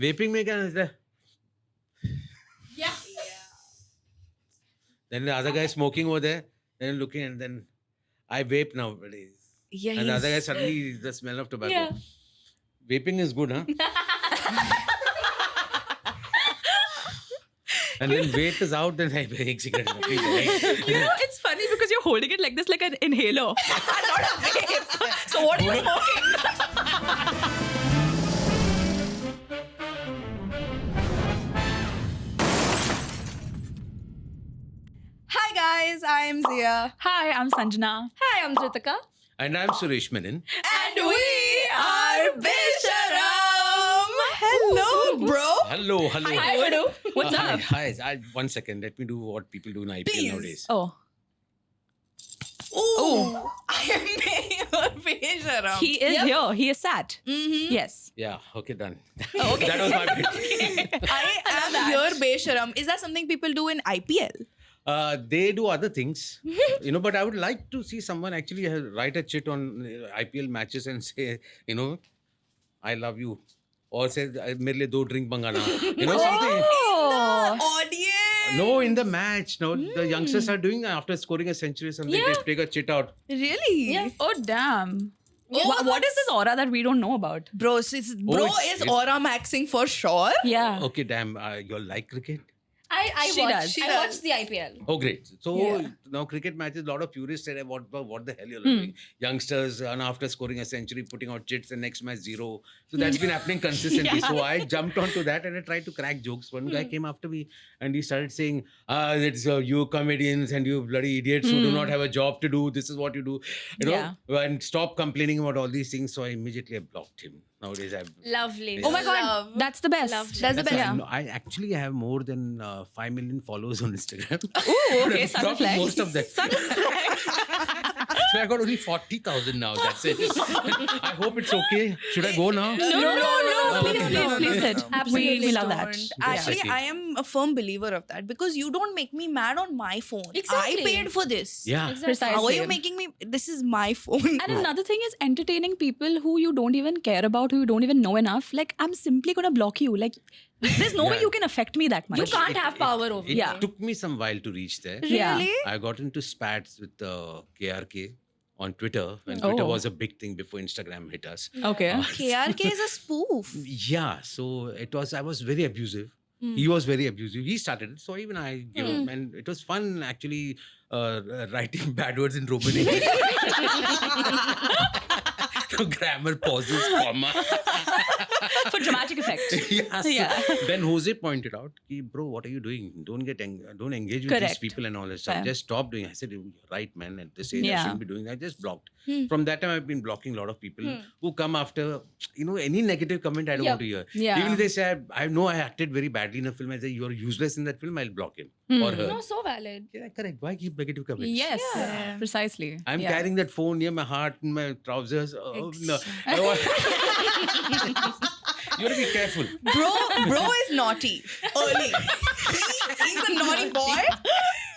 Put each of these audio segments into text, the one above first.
Vaping में क्या होता है? Yeah. Then the other guy smoking over there, then looking, and then I vape nowadays. Yeah, And the other guy he's- suddenly the smell of tobacco. Yeah. Vaping is good, huh? And then vape is out, then I take cigarette. it's funny because you're holding it like this, like an inhaler, not a vape. So what are you smoking? Hi guys, I am Zia. Hi, I'm Sanjana. Hi, I'm Dritika. And I'm Suresh Menon. And we are Bisharam. Hello, bro. Hello. Hi, Vidu. What's up? Hi. 1 second. Let me do what people do in IPL Please. nowadays. Oh, Ooh, I am your Bisharam. he is here. He is sat. Mm-hmm. Yes. Yeah. Okay. Done. Okay. That was my bit. I am your Bisharam. Is that something people do in IPL? They do other things, but I would like to see someone actually write a chit on IPL matches and say, I love you. Or say, मेरे लिए 2 drink मंगाना. Something. Oh. Audience. No, in the match. No, the youngsters are doing after scoring a century or something. Yeah. They take a chit out. Really? Yeah. Oh, damn. Oh, What is this aura that we don't know about? Bro, is it's- aura maxing for sure. Yeah. Okay, damn. You all like cricket? I She watch. does. I does. watch the IPL. Oh, great. So Yeah. now cricket matches, a lot of purists said, what the hell you're doing? Youngsters, after scoring a century, putting out chits, and next match 0. So that's been happening consistently. So I jumped onto that and I tried to crack jokes. One guy came after me and he started saying, it's you comedians and you bloody idiots who do not have a job to do. This is what you do. Yeah. And stop complaining about all these things. So I immediately blocked him. Nowadays I've... Lovely. Oh my God. Love. That's the best. Lovely. That's the That's best. why I actually have more than 5 million followers on Instagram. Ooh, okay. I've Subtle blocked flex. most of them. Subtle flex. So I got only 40,000 now. That's it. I hope it's okay. Should I go now? No. Okay. Please sit. Absolutely We love that. Don't. Yeah. Actually, Okay. I am a firm believer of that because you don't make me mad on my phone. Exactly. I paid for this. Yeah. Precisely. How are you making me? This is my phone. And another thing is entertaining people who you don't even care about, who you don't even know enough. Like, I'm simply gonna block you. Like, there's no way Yeah. you can affect me that much. You can't have power over It Yeah. took me some while to reach there. Yeah. Really? I got into spats with KRK on Twitter when Twitter Oh. was a big thing before Instagram hit us. Okay. KRK is a spoof. Yeah, so I was very abusive. He was very abusive. He started it, so even I gave up. And it was fun actually writing bad words in Roman English. Grammar, pauses, comma. For dramatic effect. Yeah, so Yeah. Then Jose pointed out, bro, what are you doing? Don't engage with these Correct. people and all that stuff. Fair. Just stop doing it. I said, you're right, man. At this age, I Yeah. shouldn't be doing that. I just blocked. From that time, I've been blocking a lot of people who come after, any negative comment I don't want to hear. Yeah. Even if they say, I know I acted very badly in a film, I say, you're useless in that film, I'll block him or her. No, so valid. Yeah, correct. Why keep negative comments? Yes. Yeah. Precisely. I'm Yeah. carrying that phone near my heart in my trousers. Oh, no. You have to be careful. Bro is naughty early. He's a naughty boy,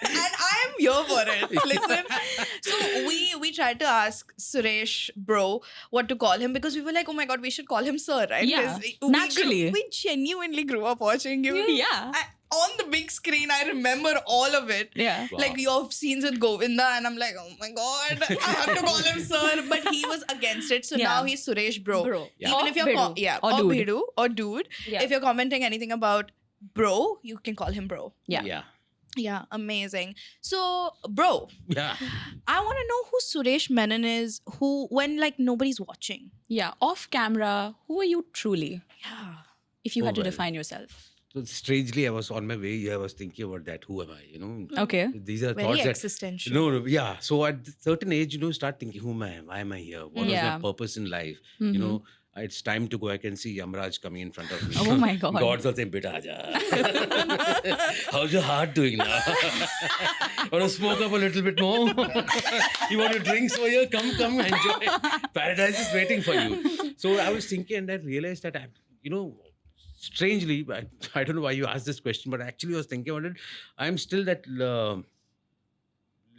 and I am here for it. Listen, so we tried to ask Suresh, bro, what to call him because we were like, oh my god, we should call him sir, right? Yeah, 'Cause naturally. we genuinely grew up watching you. Yeah. On the big screen, I remember all of it. Yeah. Wow. Like your scenes with Govinda, and I'm like, oh my god, I have to call him sir. But he was against it, so Yeah. now he's Suresh, bro. Bro. Yeah. Even Or if you're Bidu. Or or dude. Bidu or dude, Yeah. if you're commenting anything about bro, you can call him bro. Yeah. Yeah. Yeah, amazing. So, bro, Yeah. I want to know who Suresh Menon is. Who, when like nobody's watching. Yeah. Off camera, who are you truly? Yeah. If you Oh, had to well. define yourself. So strangely, I was on my way. I was thinking about that. Who am I? Okay. These are Very thoughts that existential. no, yeah. So at a certain age, start thinking, who am I? Why am I here? What Yeah. is my purpose in life? It's time to go. I can see Yamraj coming in front of me. Oh my God. God's all saying, "Beta, aaja." How's your heart doing now? Want to smoke up a little bit more? You want to drink? So here, come, enjoy. Paradise is waiting for you. So I was thinking, and I realized that strangely, I don't know why you asked this question, but actually I was thinking about it. I'm still that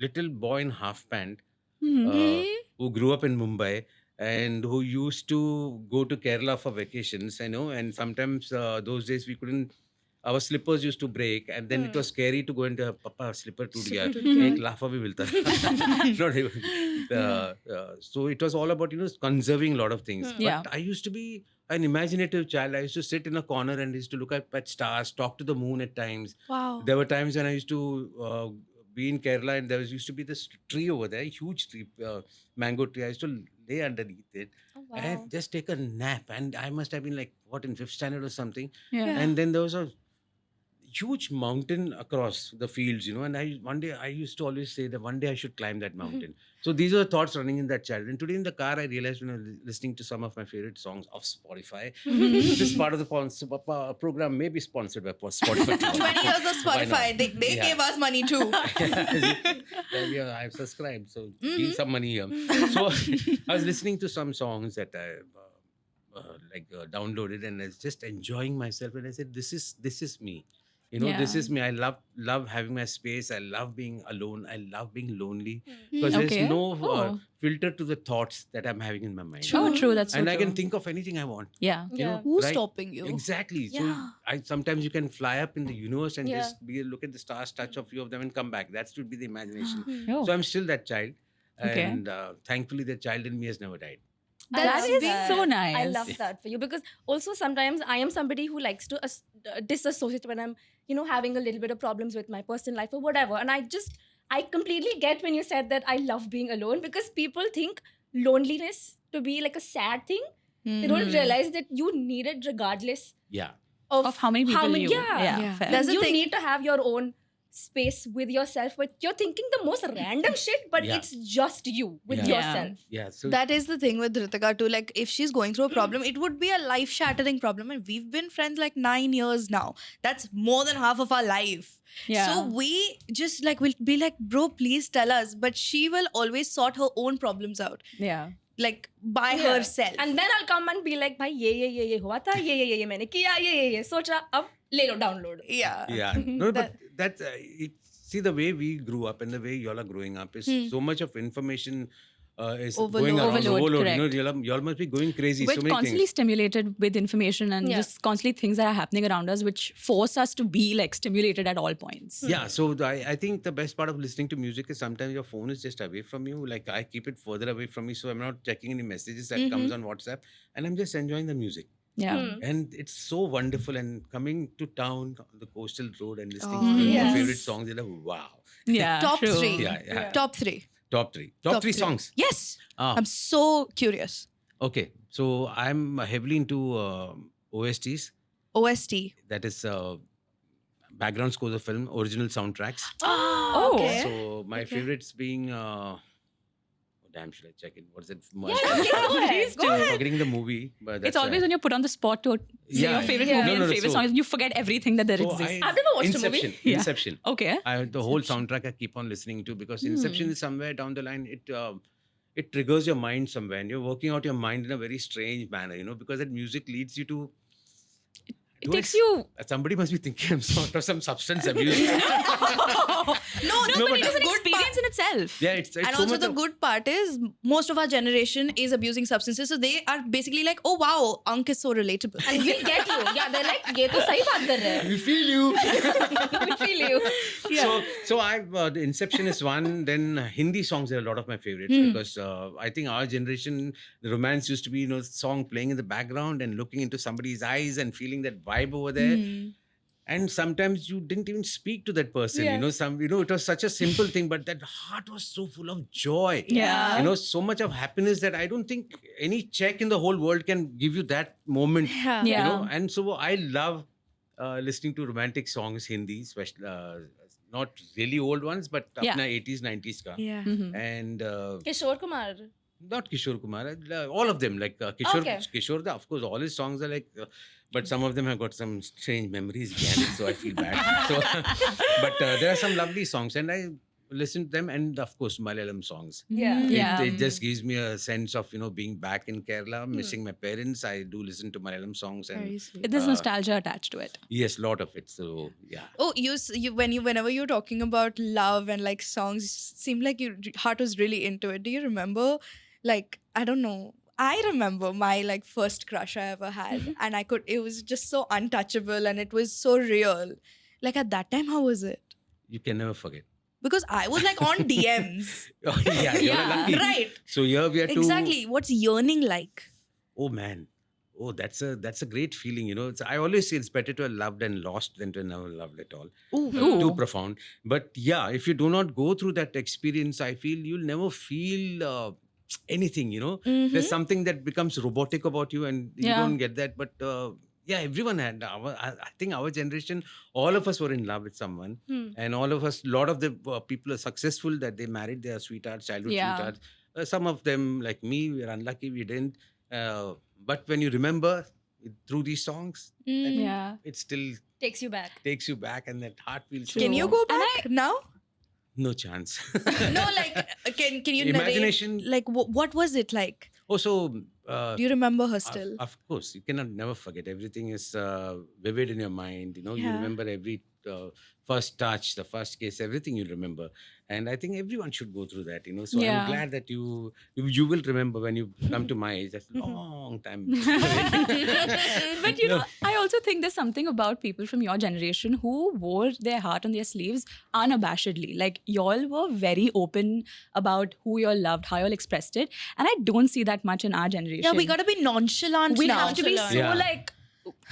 little boy in half pant who grew up in Mumbai and who used to go to Kerala for vacations, and sometimes those days we couldn't. Our slippers used to break, and then it was scary to go into Papa slipper toot gaya. एक लाफा भी मिलता था. Not even. So it was all about conserving a lot of things. Yeah. But I used to be an imaginative child. I used to sit in a corner and used to look at stars, talk to the moon at times. Wow. There were times when I used to be in Kerala, and used to be this tree over there, huge tree, mango tree. I used to lay underneath it and just take a nap. And I must have been like, what, in 5th standard or something. Yeah. And then there was a huge mountain across the fields, and one day I used to always say that one day I should climb that mountain. So these are the thoughts running in that child. And today in the car, I realized when I was listening to some of my favorite songs of Spotify, this part of the program may be sponsored by Spotify. 20 years of Why not? Spotify. They Yeah. gave us money too. Yeah, I've subscribed, so give some money here. So I was listening to some songs that I downloaded, and I was just enjoying myself. And I said, "This is me. This Yeah. is me. I love having my space. I love being alone. I love being lonely because there's Okay. no Oh. filter to the thoughts that I'm having in my mind. Oh, true. That's so And I true. can think of anything I want. Yeah. You know, Who's right? stopping you? Exactly. So Yeah. sometimes you can fly up in the universe and Yeah. just look at the stars, touch a few of them, and come back. That should be the imagination. Oh. So I'm still that child, Okay. and thankfully, the child in me has never died. I That love is that. so nice. I love that for you, because also sometimes I am somebody who likes to disassociate when I'm, having a little bit of problems with my personal life or whatever. And I completely get when you said that I love being alone, because people think loneliness to be like a sad thing. They don't realize that you need it regardless Yeah. Of how many people you. Yeah. Yeah. Fair. That's the you thing. need to have your own space with yourself, but you're thinking the most random shit, but Yeah. it's just you with Yeah. yourself. Yeah. So That is the thing with Ritika too. Like, if she's going through a problem, it would be a life-shattering problem. And we've been friends like 9 years now. That's more than half of our life. Yeah. So we just will be like, bro, please tell us. But she will always sort her own problems out, Yeah. like by Yeah. herself. And then I'll come and be like, भाई ये हुआ था, ये मैंने किया, ये सोचा, अब ले लो download. yeah. yeah. No, but that's see, the way we grew up and the way y'all are growing up is so much of information is going around. Overload, correct. Y'all must be going crazy. We're So many constantly things. stimulated with information and Yeah. just constantly things that are happening around us, which force us to be like stimulated at all points. Yeah, so I think the best part of listening to music is sometimes your phone is just away from you. Like I keep it further away from me, so I'm not checking any messages that comes on WhatsApp, and I'm just enjoying the music. Yeah. And it's so wonderful. And coming to town on the coastal road and listening Oh, to your yes. favorite songs, you're like, wow. Yeah. Top true. 3. Yeah. Top 3. Top three songs. Yes. Ah. I'm so curious. Okay, so I'm heavily into OSTs. OST. That is background scores of film, original soundtracks. Oh. okay. So my favorites being, oh, damn, should I check it? What's it? Go ahead. Please Go do. ahead. Forgetting the movie, but that's It's always when you're put on the spot to say Yeah. your favorite Yeah. movie No, and no, favorite so- song, you forget everything that there So exists. I've never watched a movie. Inception. Yeah. Inception. Okay. The whole soundtrack I keep on listening to because Inception is somewhere down the line. It triggers your mind somewhere, and you're working out your mind in a very strange manner, because that music leads you to. It takes you. Somebody must be thinking I'm sort of some substance abuse. No, No, but but it is the an good experience in itself. Yeah, it's and so also much the of- good part is most of our generation is abusing substances, so they are basically like, oh wow, Ank is so relatable. And we get you. Yeah, they're like, ये तो सही बात कर रहे हैं. We feel you. We feel you. So I've the Inception is one. Then Hindi songs are a lot of my favorites because I think our generation, the romance used to be song playing in the background and looking into somebody's eyes and feeling that vibe over there. And sometimes you didn't even speak to that person. Yeah. It was such a simple thing, but that heart was so full of joy. Yeah. So much of happiness that I don't think any check in the whole world can give you that moment. Yeah. And so I love listening to romantic songs, Hindi, especially not really old ones, but Yeah. apna 80s, 90s ka. Yeah. Mhm. And Kishore Kumar. not Kishore Kumar, all of them. Like Kishore, Okay. Kishore, of course, all his songs are like, but some of them have got some strange memories behind it, so I feel bad. So, but there are some lovely songs, and I listen to them, and of course, Malayalam songs. Yeah. Yeah. It just gives me a sense of being back in Kerala, missing my parents. I do listen to Malayalam songs, and Very sweet. There's nostalgia attached to it. yes, lot of it. So yeah. Oh, whenever you're talking about love and like songs, seemed like your heart was really into it. Do you remember, like, I don't know, I remember my like first crush I ever had, and it was just so untouchable and it was so real. Like at that time, how was it? You can never forget. Because I was like on DMs. Oh, yeah, you're Yeah. lucky. Right. So here we are to Exactly. What's yearning like? Oh man. Oh, that's a great feeling, you know. I always say it's better to have loved and lost than to have never loved at all. Ooh. Too profound. But yeah, if you do not go through that experience, I feel you'll never feel anything, you know. Mhm. There's something that becomes robotic about you and you Yeah. don't get that. But yeah, everyone had. I think our generation, all of us were in love with someone. Hmm. And all of us, a lot of the people are successful that they married their sweethearts, childhood Yeah. sweethearts. Some of them, like me, we were unlucky, we didn't. But when you remember through these songs, Mm. Yeah. it still Takes you back. takes you back and that heart feels so... Can you go back now? No chance. No, like can you Imagination. narrate? Like what was it like? Oh, so... Do you remember her still? Of course, you cannot never forget. Everything is vivid in your mind. You know, you Yeah. remember every first touch, the first kiss, everything you remember. And I think everyone should go through that. You know, so Yeah. I'm glad that you will remember when you come to my age. That's a long time. But you know, I also think there's something about people from your generation who wore their heart on their sleeves unabashedly. Like y'all were very open about who y'all loved, how y'all expressed it, and I don't see that much in our generation. Yeah, we gotta be nonchalant We now. have to be so Yeah. like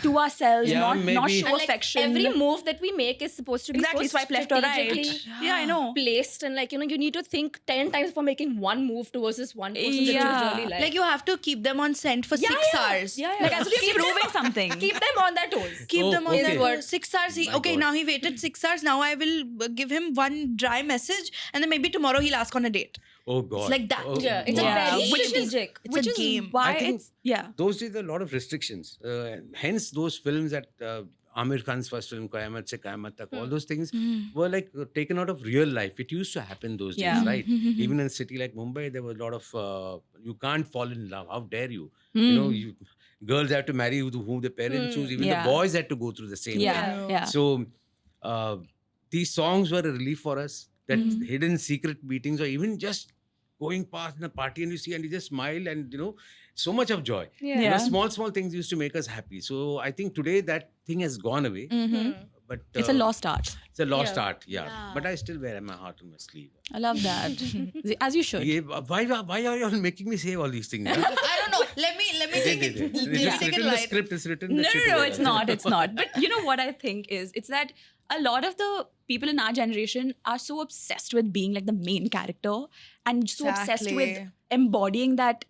to ourselves, Yeah, not maybe- show And like affection. every move that we make is supposed to be Exactly, so swipe left or right. strategically Yeah, I know. placed, and like, you know, you need to think 10 times for making one move towards this one person that Yeah. you really like. Like you have to keep them on scent for Yeah, 6 yeah. hours. Yeah, yeah. Like as if you're proving something. Keep them on their toes. Keep Oh, them on okay. their word. 6 hours. My Okay, God. now he waited 6 hours. Now I will give him one dry message, and then maybe tomorrow he'll ask on a date. Oh God. It's like that. Oh, Yeah, it's Yeah. a very Which is- strategic. It's which a is game. why I think- it's yeah. Those days, a lot of restrictions. Hence, those films that Amir Khan's first film, Qayamat Se Qayamat Tak, all those things were like taken out of real life. It used to happen those days, Yeah. right? Even in a city like Mumbai, there was a lot of, you can't fall in love. How dare you? You know, girls have to marry who the parents choose. Even Yeah. the boys had to go through the same. Yeah, thing. yeah. So, these songs were a relief for us. That hidden secret meetings, or even just going past in a party and you see and you just smile and, you know, so much of joy. Yeah. You know, Yeah. small things used to make us happy. So I think today that thing has gone away. Mm-hmm. But It's a lost art. It's a lost Yeah. art, yeah. But I still wear my heart on my sleeve. I love that. As you should. Yeah, why are you all making me say all these things? Yeah? I don't know. Let me take it. It's Let me just take written it in the light. script. It's written. No, that shit no, over it's there. not. It's not. But you know what I think is, it's that a lot of the people in our generation are so obsessed with being like the main character and so obsessed with Exactly. embodying that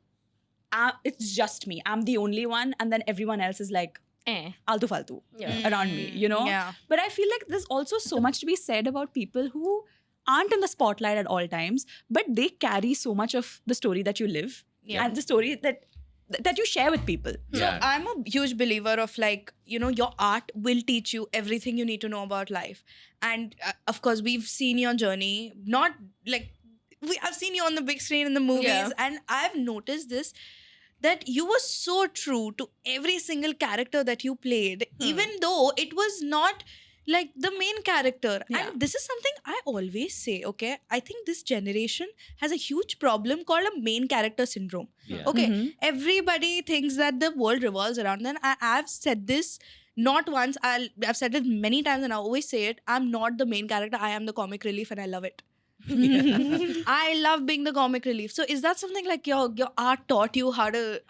it's just me. I'm the only one, and then everyone else is like altu faltu Yeah. around me, you know? Yeah. But I feel like there's also so much to be said about people who aren't in the spotlight at all times, but they carry so much of the story that you live Yeah. and the story that you share with people. Yeah. I'm a huge believer of like, you know, your art will teach you everything you need to know about life. And of course, we've seen your journey, not like, I've seen you on the big screen in the movies, Yeah. and I've noticed this, that you were so true to every single character that you played, even though it was not like the main character. Yeah. And this is something I always say, okay? I think this generation has a huge problem called a main character syndrome. Yeah. Okay, Mhm. everybody thinks that the world revolves around them. I've said this not once, I've said it many times, and I always say it. I'm not the main character. I am the comic relief, and I love it. I love being the comic relief. So is that something like your art taught you how the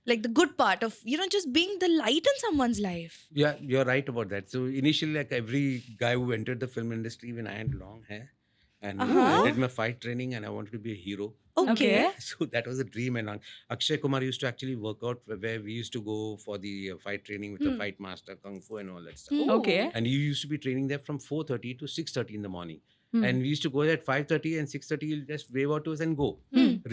like the good part of, you know, just being the light in someone's life? Yeah, you're right about that. So initially, like every guy who entered the film industry, when I had long hair, and I did my fight training, and I wanted to be a hero. Okay. So that was a dream. And Akshay Kumar used to actually work out where we used to go for the fight training with the fight master, kung fu, and all that stuff. Okay. And he used to be training there from 4:30 to 6:30 in the morning. And we used to go there at 5:30 and 6:30. He'll just wave out to us and go.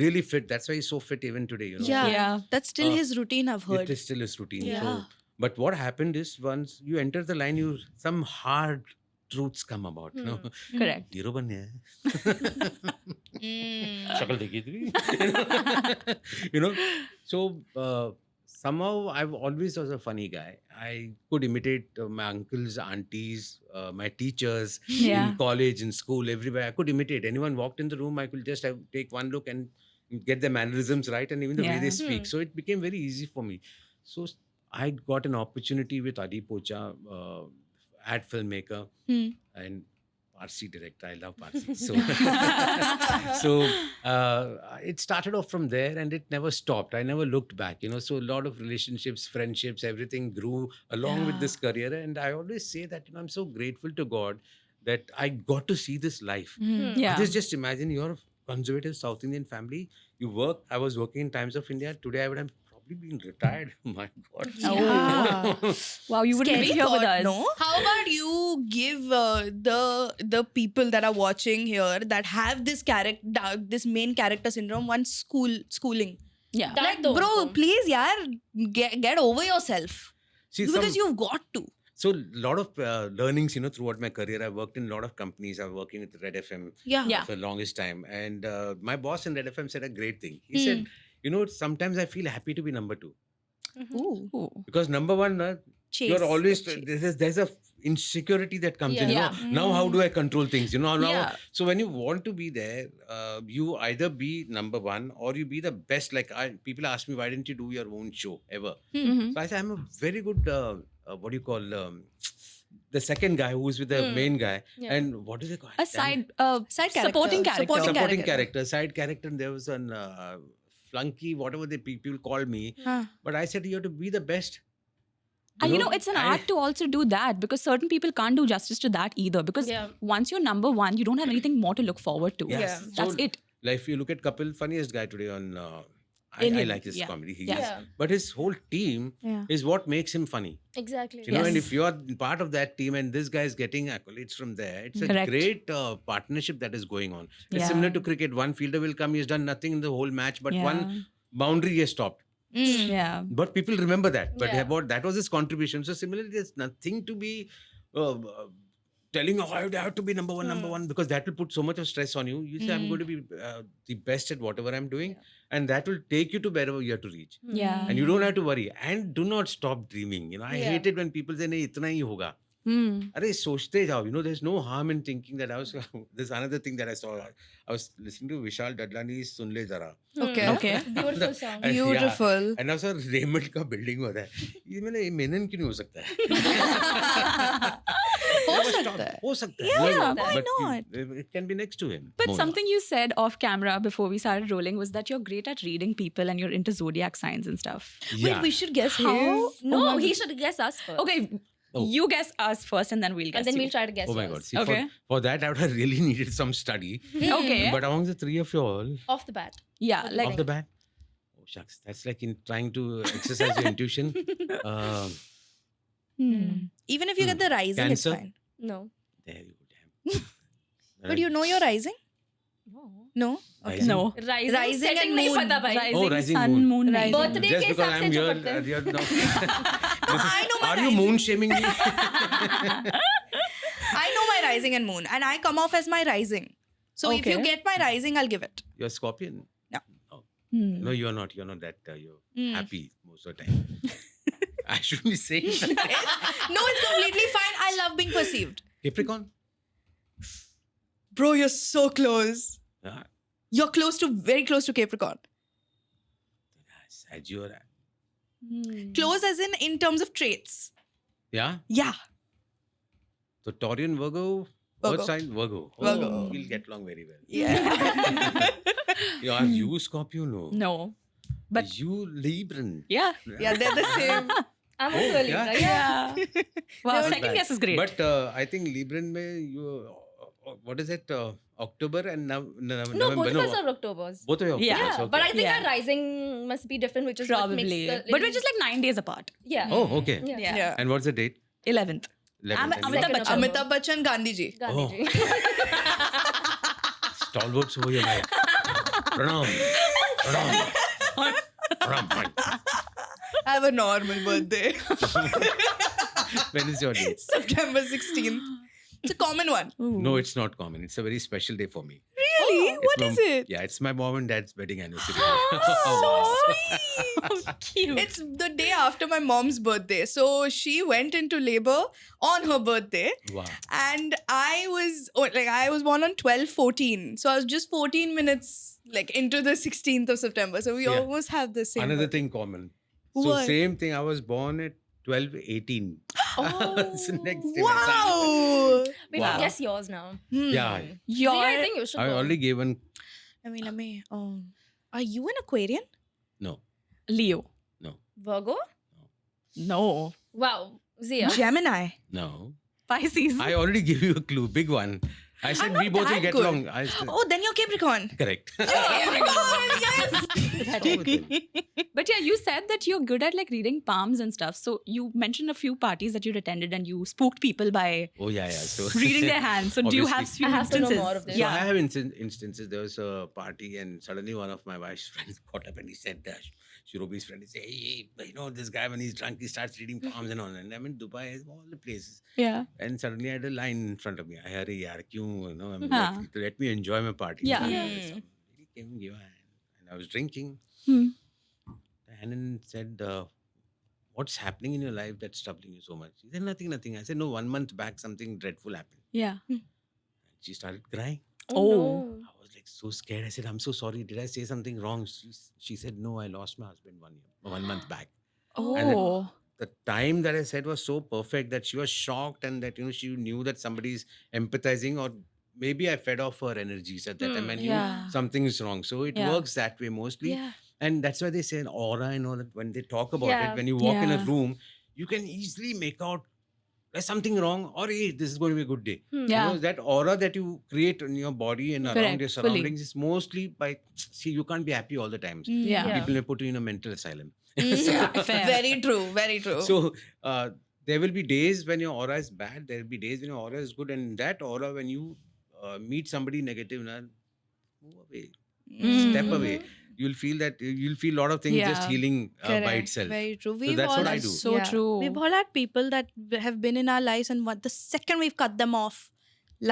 Really fit. That's why he's so fit even today. You know. Yeah. Yeah. That's still Uh, his routine, I've heard. It is still his routine. Yeah. So, but what happened is once you enter the line, some hard truths come about. You know, Correct. hero banne hai. Mm. Shakal dekhi thi. You know, so somehow I've always was a funny guy. I could imitate my uncles, aunties, my teachers Yeah. in college, in school, everywhere. I could imitate. Anyone walked in the room, I could just take one look and get their mannerisms right, and even the way Yeah. they speak. So it became very easy for me. So I got an opportunity with Adi Pocha, ad filmmaker Hmm. and Parsi director. I love Parsi. It started off from there, and it never stopped. I never looked back. So a lot of relationships, friendships, everything grew along with this career. And I always say that I'm so grateful to God that I got to see this life. Yeah. Just imagine you're a conservative South Indian family. You work. I was working in Times of India. Today I would have probably been retired. My God. Yeah. Wow, you wouldn't be Scary here with thought, us. no? How about you give the people that are watching here that have this this main character syndrome one schooling? Yeah. Like, That bro, though. please, yaar, get over yourself. See, Because you've got to. So a lot of learnings, throughout my career. I've worked in a lot of companies. I've working with Red FM Yeah. for the longest time. And my boss in Red FM said a great thing. He said, sometimes I feel happy to be number two. Ooh. Ooh. Because number one, Chase. you're always, Chase. there's a insecurity that comes in. Yeah. Now how do I control things? Now, Yeah. So when you want to be there, you either be number one or you be the best. Like people ask me, why didn't you do your own show ever? Mhm. So I say, I'm a very good, what do you call, the second guy who's with the main guy. Yeah. And what do they call A it? side, Side character. supporting character. Supporting character, side character. And there was an flunky, whatever the people called me. Huh. But I said, you have to be the best. And it's an art to also do that, because certain people can't do justice to that either. Because Yeah. once you're number one, you don't have anything more to look forward to. Yes. That's So, it. Like if you look at Kapil, funniest guy today on. I Indian, like his yeah. comedy. He Yeah. is. Yeah. But his whole team Yeah. is what makes him funny. Exactly. And Yes. if you're part of that team and this guy is getting accolades from there, it's a Correct. great partnership that is going on. It's Yeah. similar to cricket. One fielder will come, he's done nothing in the whole match, but Yeah. one boundary he has stopped. Yeah. But people remember that. But Yeah. that was his contribution. So similarly, there's nothing to be telling, I have to be number one, because that will put so much of stress on you. You say, I'm going to be the best at whatever I'm doing. And that will take you to wherever you have to reach. Yeah. And you don't have to worry. And do not stop dreaming. I Yeah. hate it when people say, nahi, itna hi hoga. Hmm. Arey, sochte jao. There's no harm in thinking that there's another thing that I saw. I was listening to Vishal Dadlani's Sun Le Zara. Okay. Okay. Beautiful song. And Beautiful. And now sir, Raymond का building हो रहा है. ये मैंने मेनन क्यों नहीं हो सकता है? हो सकता है. हो सकता है. Yeah, But why not? It can be next to him. But Mona. something you said off camera before we started rolling was that you're great at reading people and you're into zodiac signs and stuff. Yeah. Wait, we should guess How? his. No, Oh my he should guess us first. Okay, Oh. you guess us first and then we'll guess And then you. we'll try to guess Oh my yours. God. See, Okay. for that, I would have really needed some study. Okay. But among the three of you all, Off the bat. Yeah, Off like off the bat, oh shucks, that's like in trying to exercise your intuition. Even if you get the rising, Cancer? it's fine. No. There you go. Damn. But you know your rising? No. No? Okay. Rising? no. Rising, Rising setting and नहीं moon. पता भाई. Rising, rising sun, moon. moon. Rising. नहीं. Birthday Just के because हिसाब I'm से जो here, पढ़ते हैं. you're now, I know my are you rising. moon shaming me? I know my rising and moon, and I come off as my rising. So if you Okay. get my rising, I'll give it. You're Scorpion. No. Oh. Hmm. No, you're not. You're not that. You're Hmm. happy most of the time. I shouldn't be saying that. No, it's completely fine. I love being perceived. Capricorn? Bro, you're so close. Yeah. You're very close to Capricorn. Sagittarius. Hmm. Close as in terms of traits. Yeah. Yeah. So Taurian, Virgo. Virgo. Earth sign Virgo. Oh, Virgo. We'll get along very well. Yeah. Are you Scorpio? No. No. But You Libran. yeah. Yeah, they're the same. I'm Oh, also a yeah. Libra. Yeah. Wow, Not second bad. guess is great. But I think Libran mein you what is it? October and No, November. both of us are Octobers. Both of you. Yeah. Yeah, okay. but I think Yeah. our rising must be different, which is what Probably. makes the But we're little- just like 9 days apart. yeah. Oh, okay. Yeah. Yeah. And what's the date? 11th. 11th. And Amitabh you- Bachchan. Amitabh Bachchan, Gandhi ji. Gandhi Oh. ji. Stalwarts over here, bhai. Pranam. Pranam. Pranam. I have a normal birthday. When is your date? September 16th. It's a common one. No, it's not common. It's a very special day for me. Really? It's What my- is it? Yeah, it's my mom and dad's wedding anniversary. So Oh, cute. it's the day after my mom's birthday. So she went into labor on her birthday. Wow. And I was born on 12/14. So I was just 14 minutes like into the 16th of September. So we Yeah. almost have the same. Another birthday. thing common. So What? same thing. I was born at 12/18. So next day. Wow. We Wow. can guess yours now. Yeah. Your Zia, I think you should I go. already gave one. Let me. Are you an Aquarian? No. Leo. No. Virgo? No. Wow. Zia. Gemini. No. Pisces. I already gave you a clue. Big one. I said not we both will that get good. along. I said, Oh, then you're Capricorn. correct. Capricorn, yes. Stop with him. But yeah, you said that you're good at like reading palms and stuff. So you mentioned a few parties that you'd attended and you spooked people by Oh yeah. So reading their hands. So do you have Obviously. few I have to know instances? more of this. So Yeah. I have instances. There was a party, and suddenly one of my wife's friends got up and he said, Shirobi's friend, he said, hey, this guy when he's drunk, he starts reading palms and all. And I mean, Dubai is all the places. Yeah. And suddenly I had a line in front of me. I heard, yaar, kyun, I mean, Huh. let me enjoy my party. Yeah. So Yeah. somebody came and gave a hand. And I was drinking. Hmm. And then said, what's happening in your life that's troubling you so much? He said, nothing. I said, no, 1 month back, something dreadful happened. Yeah. She started crying. Oh. no. I was like so scared. I said, I'm so sorry. Did I say something wrong? She said, no, I lost my husband 1 month back. And Oh. The time that I said was so perfect that she was shocked and that, she knew that somebody's empathizing, or maybe I fed off her energies at that time and knew Yeah. something is wrong. So it Yeah. works that way mostly. Yeah. And that's why they say an aura and all that. When they talk about Yeah. it, when you walk in a Yeah. room, you can easily make out there's something wrong, or hey, this is going to be a good day. Yeah. That aura that you create in your body and around Correct, your fully. surroundings is mostly by, see, you can't be happy all the times. Yeah. Yeah. People may put you in a mental asylum. Yeah, fair. Very true. Very true. So there will be days when your aura is bad. There will be days when your aura is good. And that aura, when you meet somebody negative, move away, step Mm. away. You'll feel a lot of things just Yeah. healing by Correct. itself. Very true. So We've that's all what I had- do. So true. We've all had people that have been in our lives, and the second we've cut them off,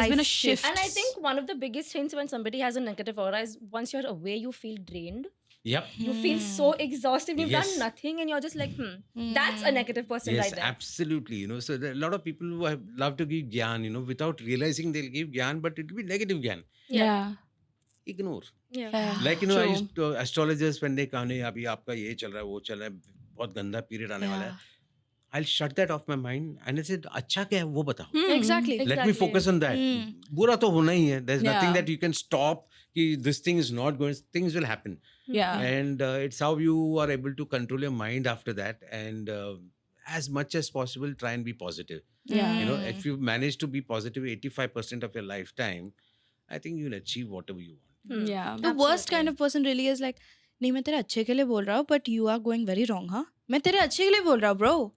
life been a shifts. shift. And I think one of the biggest things when somebody has a negative aura is once you're away, you feel drained. Yep. You feel so exhausted. You've Yes. done nothing and you're just like, that's a negative person Yes, right there. absolutely. So there are a lot of people who love to give gyan, without realizing they'll give gyan, but it will be negative gyan. Yeah. Ignore. Yeah. Fair. Like, I True. used to, astrologers, when they come, abhi aapka ye chal raha hai, wo chal raha hai, बहुत गंदा period आने वाला है. I'll shut that off my mind and I said, अच्छा क्या है वो बताओ. Exactly. Let me focus on that. बुरा तो होना ही है. There's nothing Yeah. that you can stop. कि this thing is not going. Things will happen. Yeah. And it's how you are able to control your mind after that. And as much as possible, try and be positive. Yeah. If you manage to be positive 85% of your lifetime, I think you'll achieve whatever you want. Yeah. The worst kind of person really is like, नहीं मैं तेरे अच्छे के लिए बोल रहा हूँ, but you are going very wrong, हाँ? मैं तेरे अच्छे के लिए बोल रहा हूँ, bro.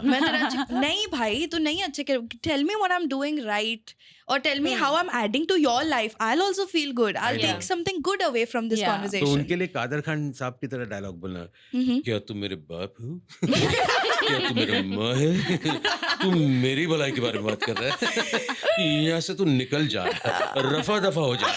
मैं तेरे अच्छे नहीं भाई, तू नहीं अच्छे के. Tell me what I'm doing right, or tell me how I'm adding to your life. I'll also feel good. I'll Yeah. take something good away from this Yeah. तो conversation. उनके लिए कादर खान साहब की तरह डायलॉग बोलना, Mhm. क्या तुम मेरे बाप हो? क्या तुम मेरे माँ है? तुम मेरी भलाई के बारे में बात कर रहा है? यहाँ से तू निकल जा, रफा दफा हो जा.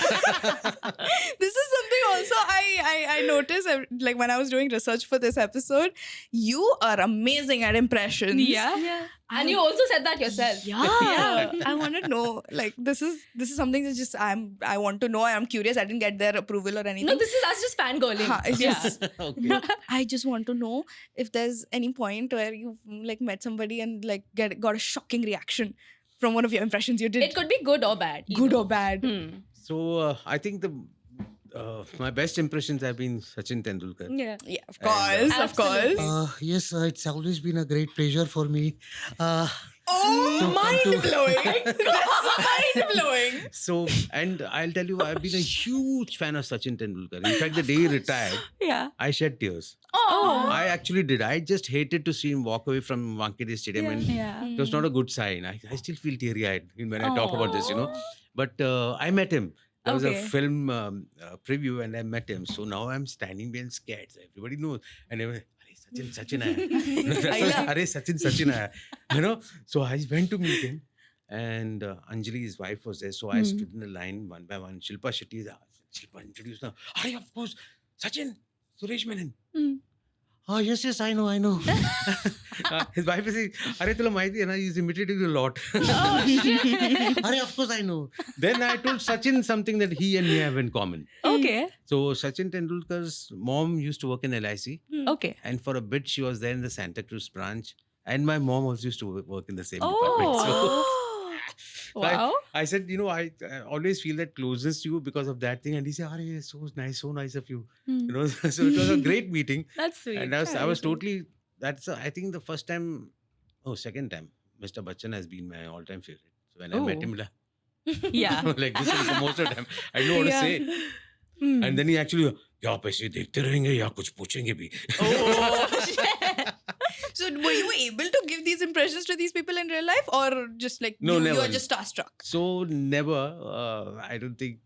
This is something also I noticed, like when I was doing research for this episode. You are amazing at impressions. Yeah. And you also said that yourself. Yeah. I want to know. Like this is something that just I want to know. I'm curious. I didn't get their approval or anything. No, this is us just fangirling. It's just, Okay. I just want to know if there's any point where you like met somebody and like got a shocking reaction from one of your impressions you did, It could be good or bad. good either. or bad. So I think my best impressions have been Sachin Tendulkar. Yeah. Yeah, of course, of Absolutely. course. Yes, it's always been a great pleasure for me. Oh, mind blowing! That's mind blowing. So, and I'll tell you, I've been a huge fan of Sachin Tendulkar. In fact, the day he retired, Yeah. I shed tears. Oh. I actually did. I just hated to see him walk away from Wankhede Stadium, and Yeah. it was not a good sign. I still feel teary-eyed when I talk about this, But I met him. There was a Okay. film preview, and I met him. So now I'm standing behind scared. So everybody knows, and everyone, Sachin aaya. Arey, Sachin aaya. So I went to meet him, and Anjali, his wife, was there. So I stood in the line one by one. Shilpa Shetty Shilpa, introduce now. Hey, of course, Sachin, Suresh Menon. Oh, yes, I know. His wife is saying, "Arey, tula mahiti hai na, he's imitating you a lot." Arey, of course I know. Then I told Sachin something that he and me have in common. Okay. So Sachin Tendulkar's mom used to work in LIC, Okay. and for a bit she was there in the Santa Cruz branch. And my mom also used to work in the same department. So Wow. I said, I always feel that closest to you because of that thing. And he said, "Arey, so nice of you." So it was a great meeting. That's sweet. And I was totally, I think the second time, Mr. Bachchan has been my all-time favorite. So when I met him, Yeah. like this is the most of the time, I didn't know what to say. And then he actually, "क्या आप ऐसे देखते रहेंगे या कुछ पूछेंगे भी?" So were you able to give these impressions to these people in real life, or just like No, you never. are just starstruck? So never. I don't think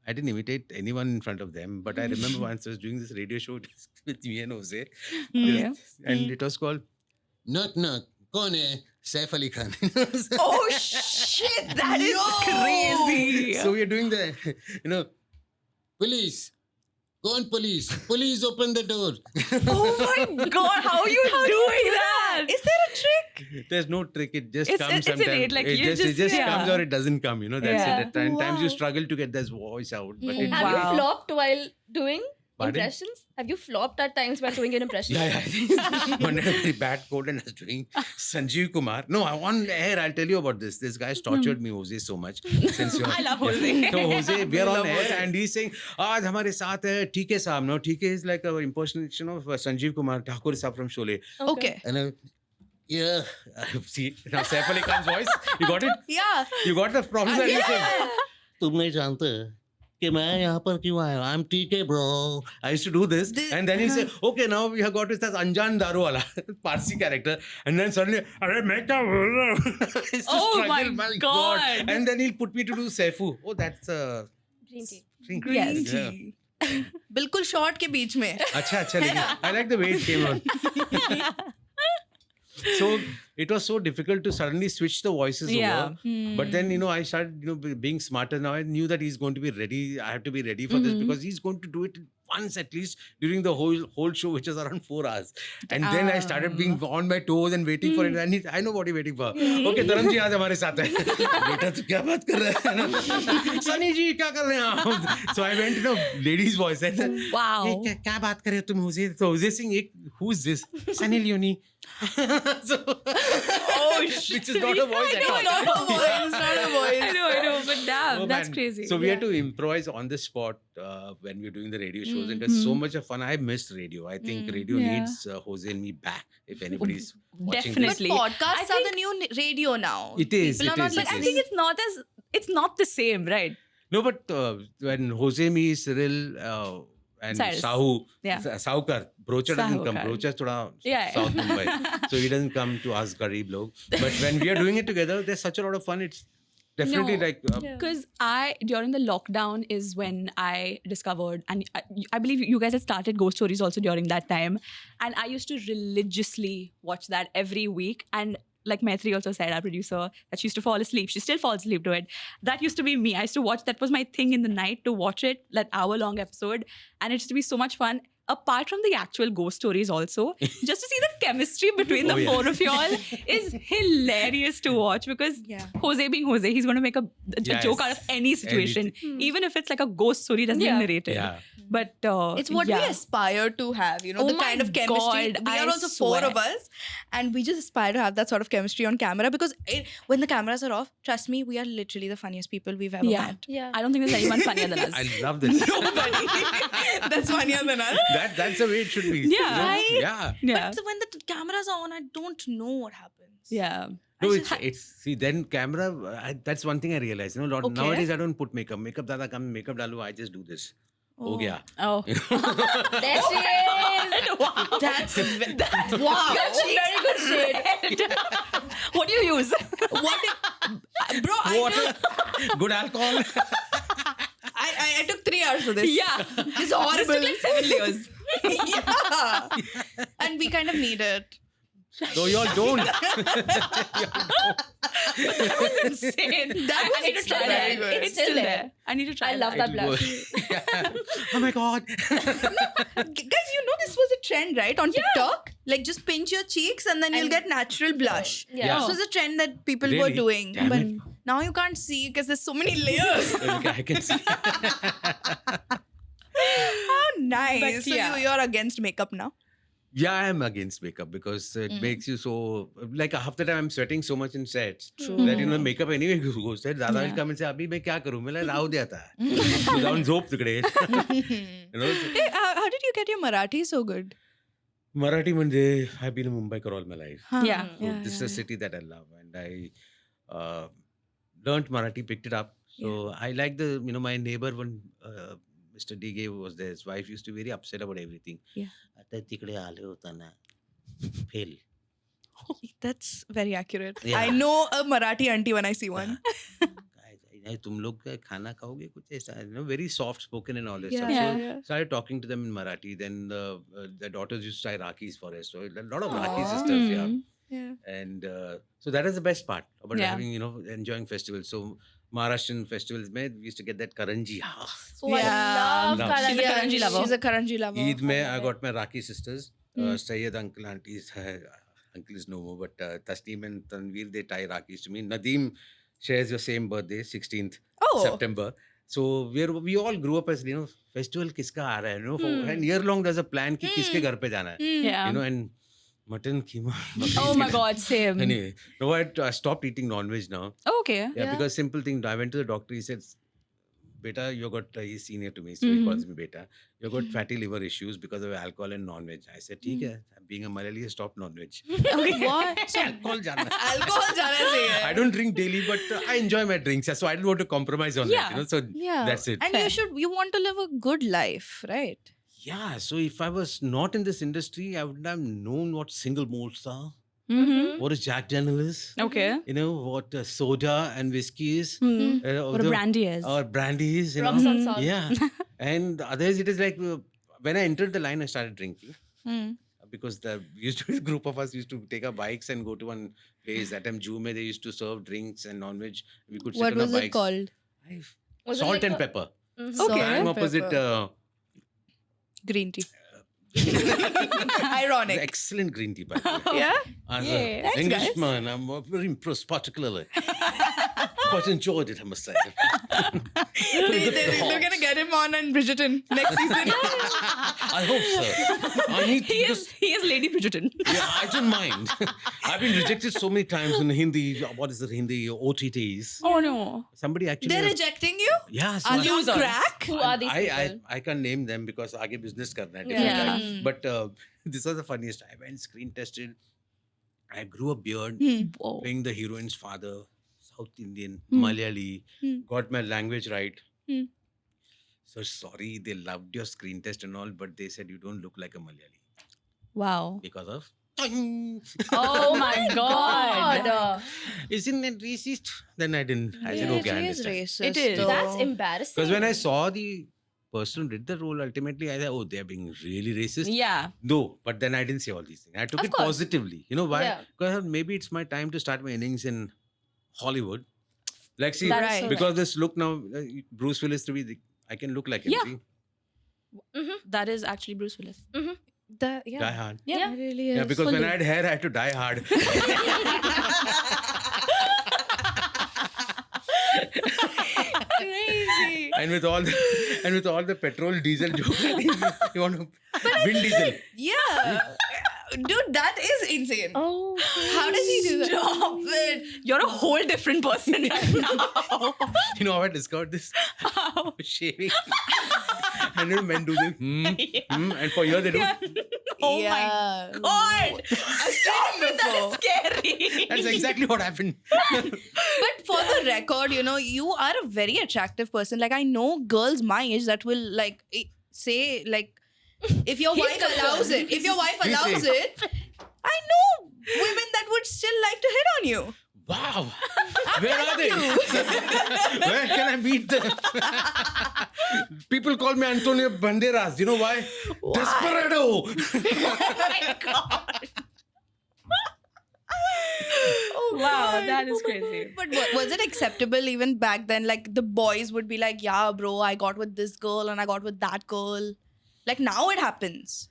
I didn't imitate anyone in front of them. But I remember once I was doing this radio show with me and Jose, Yeah. and it was called. Knock. Kaun hai? Saif Ali Khan. Oh shit, that is Crazy. So we are doing the, Police. Go on, police. Police, open the door. Oh my god, how are you doing that? Is there a trick? There's no trick. It just It's- comes it's sometimes. innate, like, it you just just- comes yeah. or it doesn't come. That's Yeah. it. At times you Wow. struggle to get this voice out. But it, Have Wow. you flopped while doing Pardon? impressions? Have you flopped at times while doing an impression? Yeah, yeah. One had a very bad cold and I was doing Sanjeev Kumar. No, on air, I'll tell you about this. This guy's tortured me, Jose, so much. Since you're, I love Jose. So Jose, we are on love air Jose. and he's saying, "Aaj hamare saath hai TK Saab." No, TK is like an impersonation of Sanjeev Kumar, Thakur Saab from Sholay. Okay. And yeah. See, now Saif Ali Khan's voice. You got it? Yeah. You got the problem that you're saying? तुम नहीं जानते कि मैं यहाँ पर क्यों आया? I'm TK, bro. I used to do this, The- and then he said, "Okay, now we have got this Anjan Daru wala Parsi character," and then suddenly, "Arey, main kya bol raha hu?" I used to Oh struggle, my God. And then he'll put me to do Saifu. Oh, that's Green tea. drink. Yes. Yeah. बिल्कुल short के बीच में. अच्छा, लेकिन I like the way it came on. So it was so difficult to suddenly switch the voices Yeah. over. But then, I started, being smarter now. I knew that he's going to be ready. I have to be ready for this because he's going to do it once at least during the whole show, which is around 4 hours. And then I started being on my toes and waiting for it. And I know what he's waiting for. Okay, Dharam ji, aaj hamare saath hai. Beta, tu kya baat kar raha hai? Sunny ji, kya kar rahe hain aap? So I went, lady's voice. And, Wow. "Hey, kya baat kar rahe ho tum, Jose?" So Jose saying, "Who's this?" "Sunny Leone." So, which is not a voice at all. Not a voice, not a voice. I know, but damn, Oh, that's man. crazy. So we had to improvise on the spot when we were doing the radio shows. And it was so much of fun. I missed radio. I think radio Yeah. needs Jose and me back if anybody's watching Definitely. But podcasts I are the new radio now. It is, People it are is, not it I is. think it's not the same, right? No, but when Jose, me, Cyril, and Cyrus. Sahu, Yeah. Sahukar, Brocha doesn't come. Sahukar. Brocha is thoda Yeah. South Mumbai. So he doesn't come to us Garib log. But when we are doing it together, there's such a lot of fun. It's definitely No. like... Because during the lockdown is when I discovered, and I believe you guys had started Ghost Stories also during that time. And I used to religiously watch that every week. And like Maitri also said, our producer, that she used to fall asleep. She still falls asleep to it. That used to be me. I used to watch, that was my thing in the night, to watch it, that hour-long episode. And it used to be so much fun. Apart from the actual ghost stories also, just to see the chemistry between the Oh, yeah. four of y'all is hilarious to watch, because Yeah. Jose being Jose, he's going to make a joke out of any situation, even if it's like a ghost story that's being narrated. Yeah. But It's what we yeah. aspire to have, Oh the my kind of chemistry. God, We are I also four swear. of us, and we just aspire to have that sort of chemistry on camera, because when the cameras are off, trust me, we are literally the funniest people we've ever Yeah. met. Yeah. I don't think there's anyone funnier than us. I love this. Nobody. That's funnier than us. That's the way it should be. Yeah. Right? Yeah. Yeah. But when the cameras are on, I don't know what happens. Yeah. No, I it's, just- it's see then camera. That's one thing I realized. Okay. Nowadays I don't put makeup. Makeup dada come makeup dalu. I just do this. Oh yeah. Oh. There she is. Wow. That's wow. Very good shade. What do you use? What if, bro, Water, good alcohol. I took 3 hours for this. Yeah. It's horrible. This took like 7 layers. Yeah. And we kind of need it. No, y'all don't. Insane. That was I need to try very that. good. It's still there. I need to try I love that blush. Oh my god. Guys, you know this was a trend, right? On TikTok? Like just pinch your cheeks and then you'll And- get natural blush. Yeah. This was a trend that people were Really? doing. Damn but it. now you can't see because there's so many layers. Okay, I can see. How nice. But So yeah. you're against makeup now? Yeah, I am against makeup because it makes you so like half the time I'm sweating so much in sets that you know makeup anyway goes there. Dada will come and say, "Abhi मैं क्या करूँ? मैं राहु दिया था." So down झोप तिकडे. You know, Hey, how did you get your Marathi so good? Marathi म्हणजे I've been in Mumbai for all my life. Yeah. So this is a city that I love, and I learned Marathi, picked it up. So I like the my neighbor when Mr. DG was there. His wife used to be very upset about everything. आता तिकडे आले होता ना fail That's very accurate. Yeah. I know a Marathi auntie when I see one. काय नाही, तुम लोग काय खाना खाओगे कुछ ऐसा Very soft spoken and all this Yeah, stuff. So yeah. started talking to them in Marathi. Then the daughters used to tie Rakis for us. So a lot of Raki sisters, yeah. Yeah. And so that is the best part about Yeah. having, enjoying festivals. So Maharashtrian festivals, mein, we used to get that Karanji. Oh, Yeah. I love No. Karanji. She's a Karanji lover. She's a Karanji lover. Eid mein, I got my Raki sisters. Sayyid uncle, aunties, uncle is no more, but Tasneem and Tanveer, they tie Rakis to me. Nadeem shares your same birthday, 16th Oh. September. So we all grew up as, festival kiska aa raha hai, for and year long there's a plan ki kiske ghar pe jana hai. Yeah. And mutton, keema. Oh my god, same. Anyway, no, I stopped eating non-veg now. Okay. Yeah, because simple thing. I went to the doctor. He said, "Beta, you got." He's senior to me, so he calls me Beta. You got fatty liver issues because of alcohol and non-veg. I said, "ठीक है." Being a Malayali, I stopped non-veg. What? So Alcohol jana. alcohol jana chahiye. I don't drink daily, but I enjoy my drinks, so I didn't want to compromise on Yeah. that. So Yeah. that's it. And you want to live a good life, right? Yeah. So if I was not in this industry, I would have known what single malts are, Mm-hmm. what is Jack Daniels, Okay. what soda and whiskey is, What a brandy is. or brandy is, Rocks on salt. Yeah. And others, it is like when I entered the line, I started drinking because we used to be a group of us used to take our bikes and go to one place. That time, Jume, they used to serve drinks and non-veg. We could sit What on our was bikes. it called? Was it Salt like and a- pepper. Salt Okay. and I'm opposite. pepper. Green tea. Ironic. Excellent green tea, by the way. Yeah? As Yeah. an Thanks, Englishman, I'm very impressed, particularly. Quite enjoyed it, I must say. They're gonna get him on Bridgerton next season. I hope so. I need to because He is Lady Bridgerton. yeah, I don't mind. I've been rejected so many times in Hindi. What is it? Hindi OTTs. Oh no. Somebody actually. They're rejecting you? Yeah, so Are I- you on Users. crack? Who are these people? I can't name them because आगे business करना है. Yeah. different time. But this was the funniest. I went screen tested. I grew a beard, Whoa. playing the heroine's father, South Indian, Hmm. Malayali. Hmm. Got my language right. Hmm. So sorry, they loved your screen test and all, but they said you don't look like a Malayali Wow. because of. Oh my god. Isn't it racist? Then I didn't. I said, okay, I understand. racist. It is. though. That's embarrassing. Because when I saw the person who did the role, ultimately I said, oh, they're being really racist. Yeah. No, but then I didn't say all these things. I took Of it course. positively. You know why? Yeah. Because maybe it's my time to start my innings in Hollywood. Like, see, That is so because this look now, Bruce Willis to be, I can look like him. Yeah. See? That is actually Bruce Willis. Yeah. Die hard. Yeah. It really is. Yeah, because when fully. I had hair, I had to die hard. Crazy. and with all the petrol, diesel jokes, you want to Vin Diesel. Yeah. Dude, that is insane. Oh. How does he do that? Stop it. You're a whole different person right now. You know how I discovered this? How? Shaving. And then men do this. And for years they do. Oh Yeah. my god. Stop it, That is scary. That's exactly what happened. But for the record, you are a very attractive person. Like, I know girls my age that will say if your wife allows it. If your wife He's allows saying- it, I know women that would still like to hit on you. Wow. Where are they? Where can I meet them? People call me Antonio Banderas. You know why? Desperado. Oh my god. Wow, that is crazy. But was it acceptable even back then? Like the boys would be like, yeah, bro, I got with this girl and I got with that girl. Like now it happens.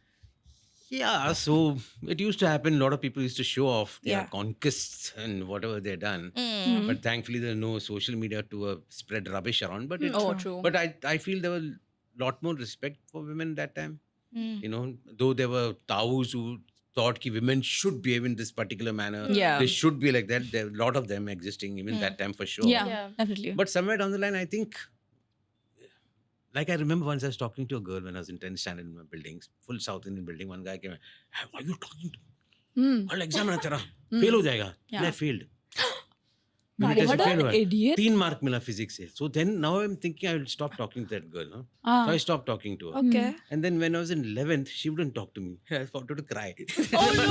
Yeah, so it used to happen. A lot of people used to show off their Yeah. conquests and whatever they've done. Mm. But thankfully, there's no social media to spread rubbish around. But it's, Oh, true. but I feel there was a lot more respect for women that time. Mm. You know, though there were taus who thought that women should behave in this particular manner. Yeah. They should be like that. There are a lot of them existing even that time for sure. Yeah, Yeah. definitely. But somewhere down the line, I think, like I remember once I was talking to a girl when I was in 10th standard in my buildings, full South Indian building. One guy came, "Hey, why are you talking to? Hmm. Kal exam है तेरा, fail हो जाएगा." Yeah. मैं failed. What मैंने कैसे fail an हुआ? idiot. 3 mark मिला physics से. So then now I'm thinking I will stop talking to that girl. Huh? Ah. So I stopped talking to her. Okay. And then when I was in 11th, she wouldn't talk to me. I wanted to cry. Oh no.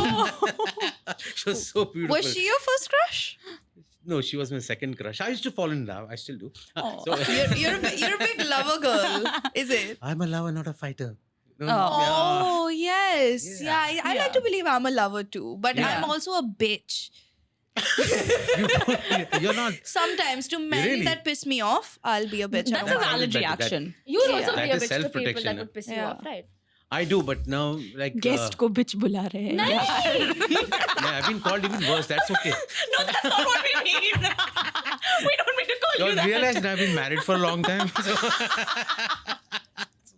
She was so beautiful. Was she your first crush? No, she was my second crush. I used to fall in love. I still do. Oh. So You're a big lover girl, is it? I'm a lover, not a fighter. No, Oh. yeah. Oh yes, yeah. I like Yeah. to believe I'm a lover too, but Yeah. I'm also a bitch. You're not. Sometimes to men Really? that piss me off, I'll be a bitch. I That's don't a mind. valid That- reaction. You would Yeah. also That be a is bitch to people self-protection, that huh? would piss you Yeah. off, right? I do, but now like Guest को bitch बुला रहे हैं. yeah, I've been called even worse. That's okay. No, that's not what we mean. We don't mean to call You you that. realized I've been married for a long time. So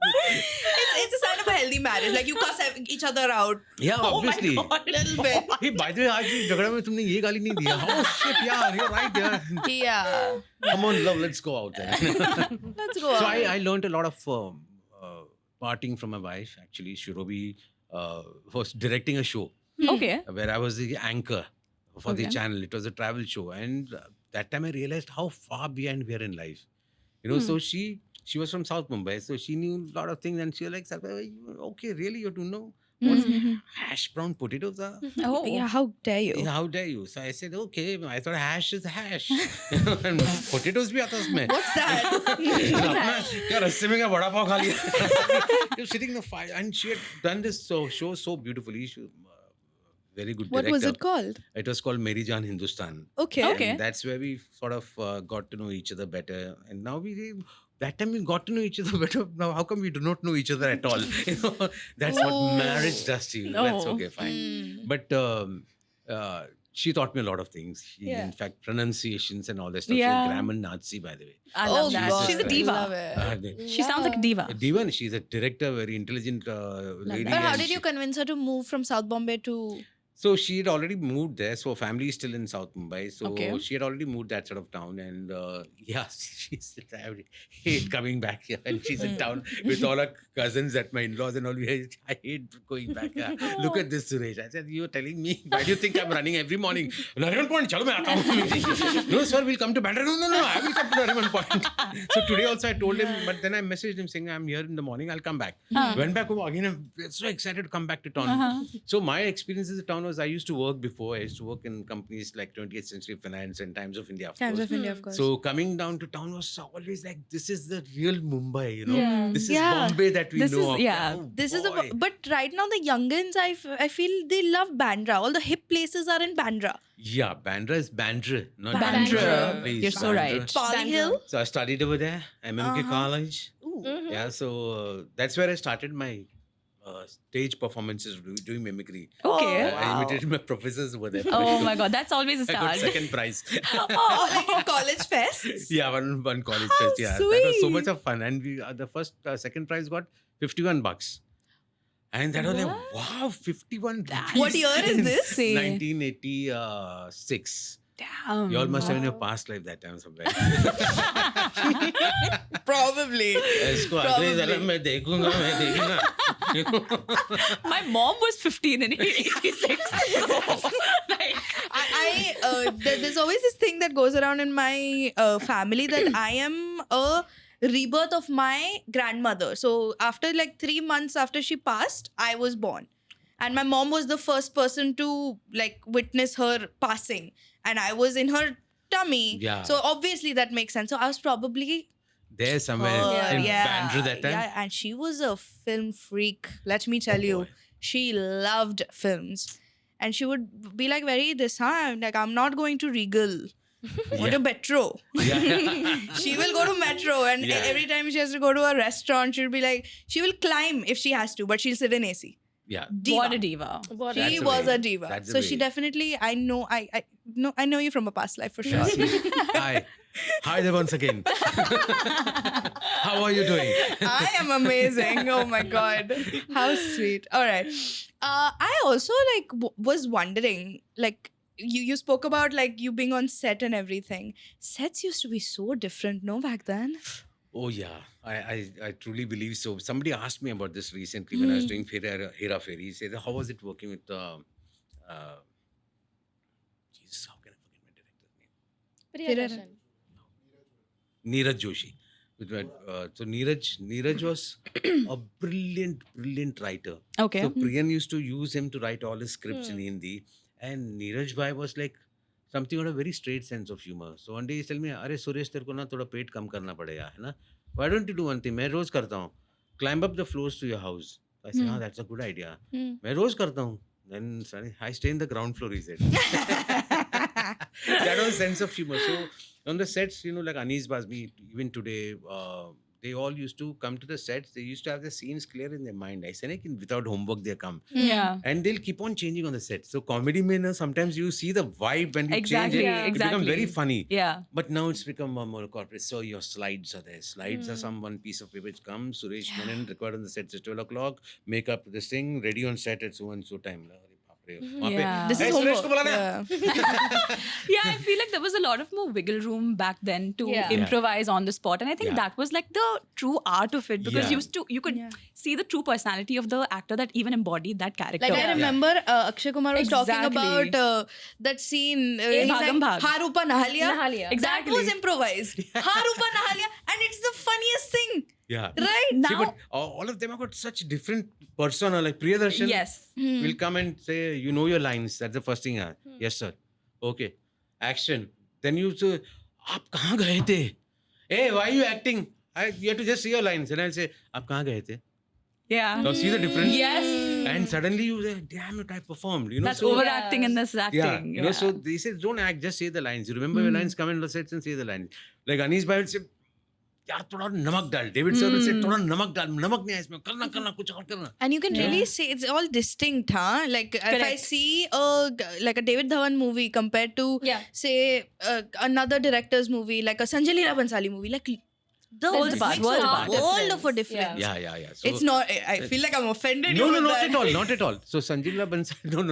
It's a sign of a healthy marriage. Like you cuss each other out yeah, Oh my obviously. God. little bit. Hey, by the way, आज भी झगड़ा में तुमने ये गाली नहीं दिया. Oh shit, yeah, you're right. Yeah. Yeah. Come on, love, let's go out there. Let's go. So on. I learned a lot of partying from my wife. Actually, Shirobi was directing a show Okay. where I was the anchor for the Okay. channel. It was a travel show, and that time I realized how far behind we are in life. You know, so she was from South Mumbai, so she knew a lot of things, and she was like, "Sarfraz, okay, really, you do know what hash brown potatoes are?" Oh. Yeah, how dare you? Yeah, how dare you? So I said, okay, I thought hash is hash. And potatoes भी आता उसमें. What's that? अपना क्या रस्ते में क्या बड़ा पाव खा लिया? You're sitting in the fire, and she had done this show so beautifully. She, very good What director. was it called? It was called Meri Jaan Hindustan. Okay. Okay. And that's where we sort of got to know each other better. And now that time we got to know each other better. Now, how come we do not know each other at all? You know, that's Oh. what marriage does to you. That's Oh. okay, fine. Mm. But she taught me a lot of things. She, Yeah. in fact, pronunciations and all that stuff. Yeah. She's grammar Nazi, by the way. I love Oh, that. God. She's a Jesus diva. Love it. She sounds like a diva. Divan, she's a director, very intelligent lady. that. But how and did you she- convince her to move from South Bombay to? So she had already moved there. So family is still in South Mumbai. So Okay. she had already moved that sort of town. And yeah, she's I hate coming back here. And she's in town with all her cousins at my in-laws and all. I hate going back. Look at this, Suresh. I said, you're telling me? Why do you think I'm running every morning? Nariman Point, chalo main aata hu. No, sir, we'll come to Bandra. No, I will come to Nariman Point. So today also I told him, but then I messaged him saying, I'm here in the morning. I'll come back. Went back home again. I'm so excited to come back to town. So my experience in the town was I used to work before. I used to work in companies like 20th Century Finance and Times of India. Of Times course. of India, of course. So coming down to town was always like, this is the real Mumbai, you know. Yeah. This is Yeah. Bombay that we This know is- of. yeah. Oh, This is the. boy. But right now the youngins, I feel they love Bandra. All the hip places are in Bandra. Yeah, Bandra is Bandra, not Bandra. Bandra. Please, You're so Bandra. right. Pali Bandra. Hill. So I studied over there, MMK Uh-huh. College. Ooh. Mhm. Yeah, so that's where I started my stage performances doing mimicry. Okay. I imitated my professors over there. Oh my God, that's always a I got start. second prize. Oh, like in college fests. Yeah, one college How fest. Yeah, that was so sweet. much of fun, and we the second prize got $51, and that was like wow, 51. rupees. What year is this? Say. 1986. Damn. You all must have in your past life that time somewhere. Probably. इसको अगले जन्म में देखूंगा मैं देखूंगा. My mom was 15 in 86. So, like, There's always this thing that goes around in my family that I am a rebirth of my grandmother. So after like 3 months after she passed, I was born. And my mom was the first person to like witness her passing. And I was in her tummy. Yeah. So obviously that makes sense. So I was probably there somewhere her, in Bandra that time. Yeah, and she was a film freak. Let me tell you, boy. she loved films. and she would be like very this, like I'm not going to Regal. Or to Metro. She will go to Metro, and Yeah. every time she has to go to a restaurant, she'll be like, she will climb if she has to, but she'll sit in AC. Yeah. Diva. What a diva. What That's She the was way. a diva. That's the So she way. definitely, I know you from a past life for sure. Hi there once again. How are you doing? I am amazing. Oh my god, how sweet. All right. I also was wondering, like, you spoke about like you being on set and everything. Sets used to be so different, no, back then. Oh yeah, I truly believe so. Somebody asked me about this recently when I was doing Hera Fairy. He said, "How was it working with Jesus? How can I forget my director's name? Priyadarshini. Neeraj Joshi." So Neeraj was a brilliant writer. Okay. So Priyan used to use him to write all his scripts in Hindi, and Neeraj Bhai was like something with a very straight sense of humor. So one day he told me, "अरे सुरेश तेरे को ना थोड़ा पेट कम करना पड़ेगा, है ना? Why don't you do one thing? मैं रोज करता हूँ. Climb up the floors to your house." I said, "हाँ, that's a good idea." मैं रोज करता हूँ. Then suddenly, I stay in the ground floor, he said. That was sense of humor. So on the sets, like Anis Bazmi, even today, they all used to come to the sets. They used to have the scenes clear in their mind. I said, like, without homework, they come. Yeah. And they'll keep on changing on the set. So comedy mein, sometimes you see the vibe and you Exactly. change it. Yeah. It becomes very Exactly. funny. Yeah. But now it's become more corporate. So your slides are there. Slides are some one piece of paper which comes. Suresh Menon record on the set at 12 o'clock. Make up this thing. Ready on set at so and so time. Yeah. This Hey, is Suresh homework. ko bulana. Yeah. Yeah, I feel like there was a lot of more wiggle room back then to Yeah. improvise on the spot, and I think Yeah. that was like the true art of it because Yeah. you could see the true personality of the actor that even embodied that character. Like I remember Akshay Kumar was talking Exactly. about that scene. He's Bhagam like, Bhag. Harupa Nahalia. Nahalia. Exactly. That was improvised. Harupa Nahalia, and it's the funniest thing, Yeah. right? See, Now- but all of them have got such different persona. Like Priyadarshan Yes. will come and say, "You know your lines." That's the first thing. Yes, sir. Okay. Action. Then you say, "आप कहाँ गए थे? Hey, why are you acting? You have to just say your lines." And I'll say, "आप कहाँ गए थे?" Yeah. Now see the difference. Yes. And suddenly you say, "Damn it, I performed." That's so, overacting in this acting. Yeah, so they say, "Don't act, just say the lines. You remember your lines, come in the sets and say the lines." Like Anis Bhai will say, "यार थोड़ा नमक डाल." David sir will say, "थोड़ा नमक डाल, नमक नहीं है इसमें, करना कुछ और करना." And you can really say it's all distinct, huh? Like if I Correct. see like a David Dhawan movie compared to Yeah. say another director's movie, like a Sanjay Leela Bhansali movie, like the There's a apart, big world stark apart. world of a difference. difference. Yeah. So, It's not. I feel like I'm offended. No, you with not that. at all, not at all. So Sanjay Bansal, no,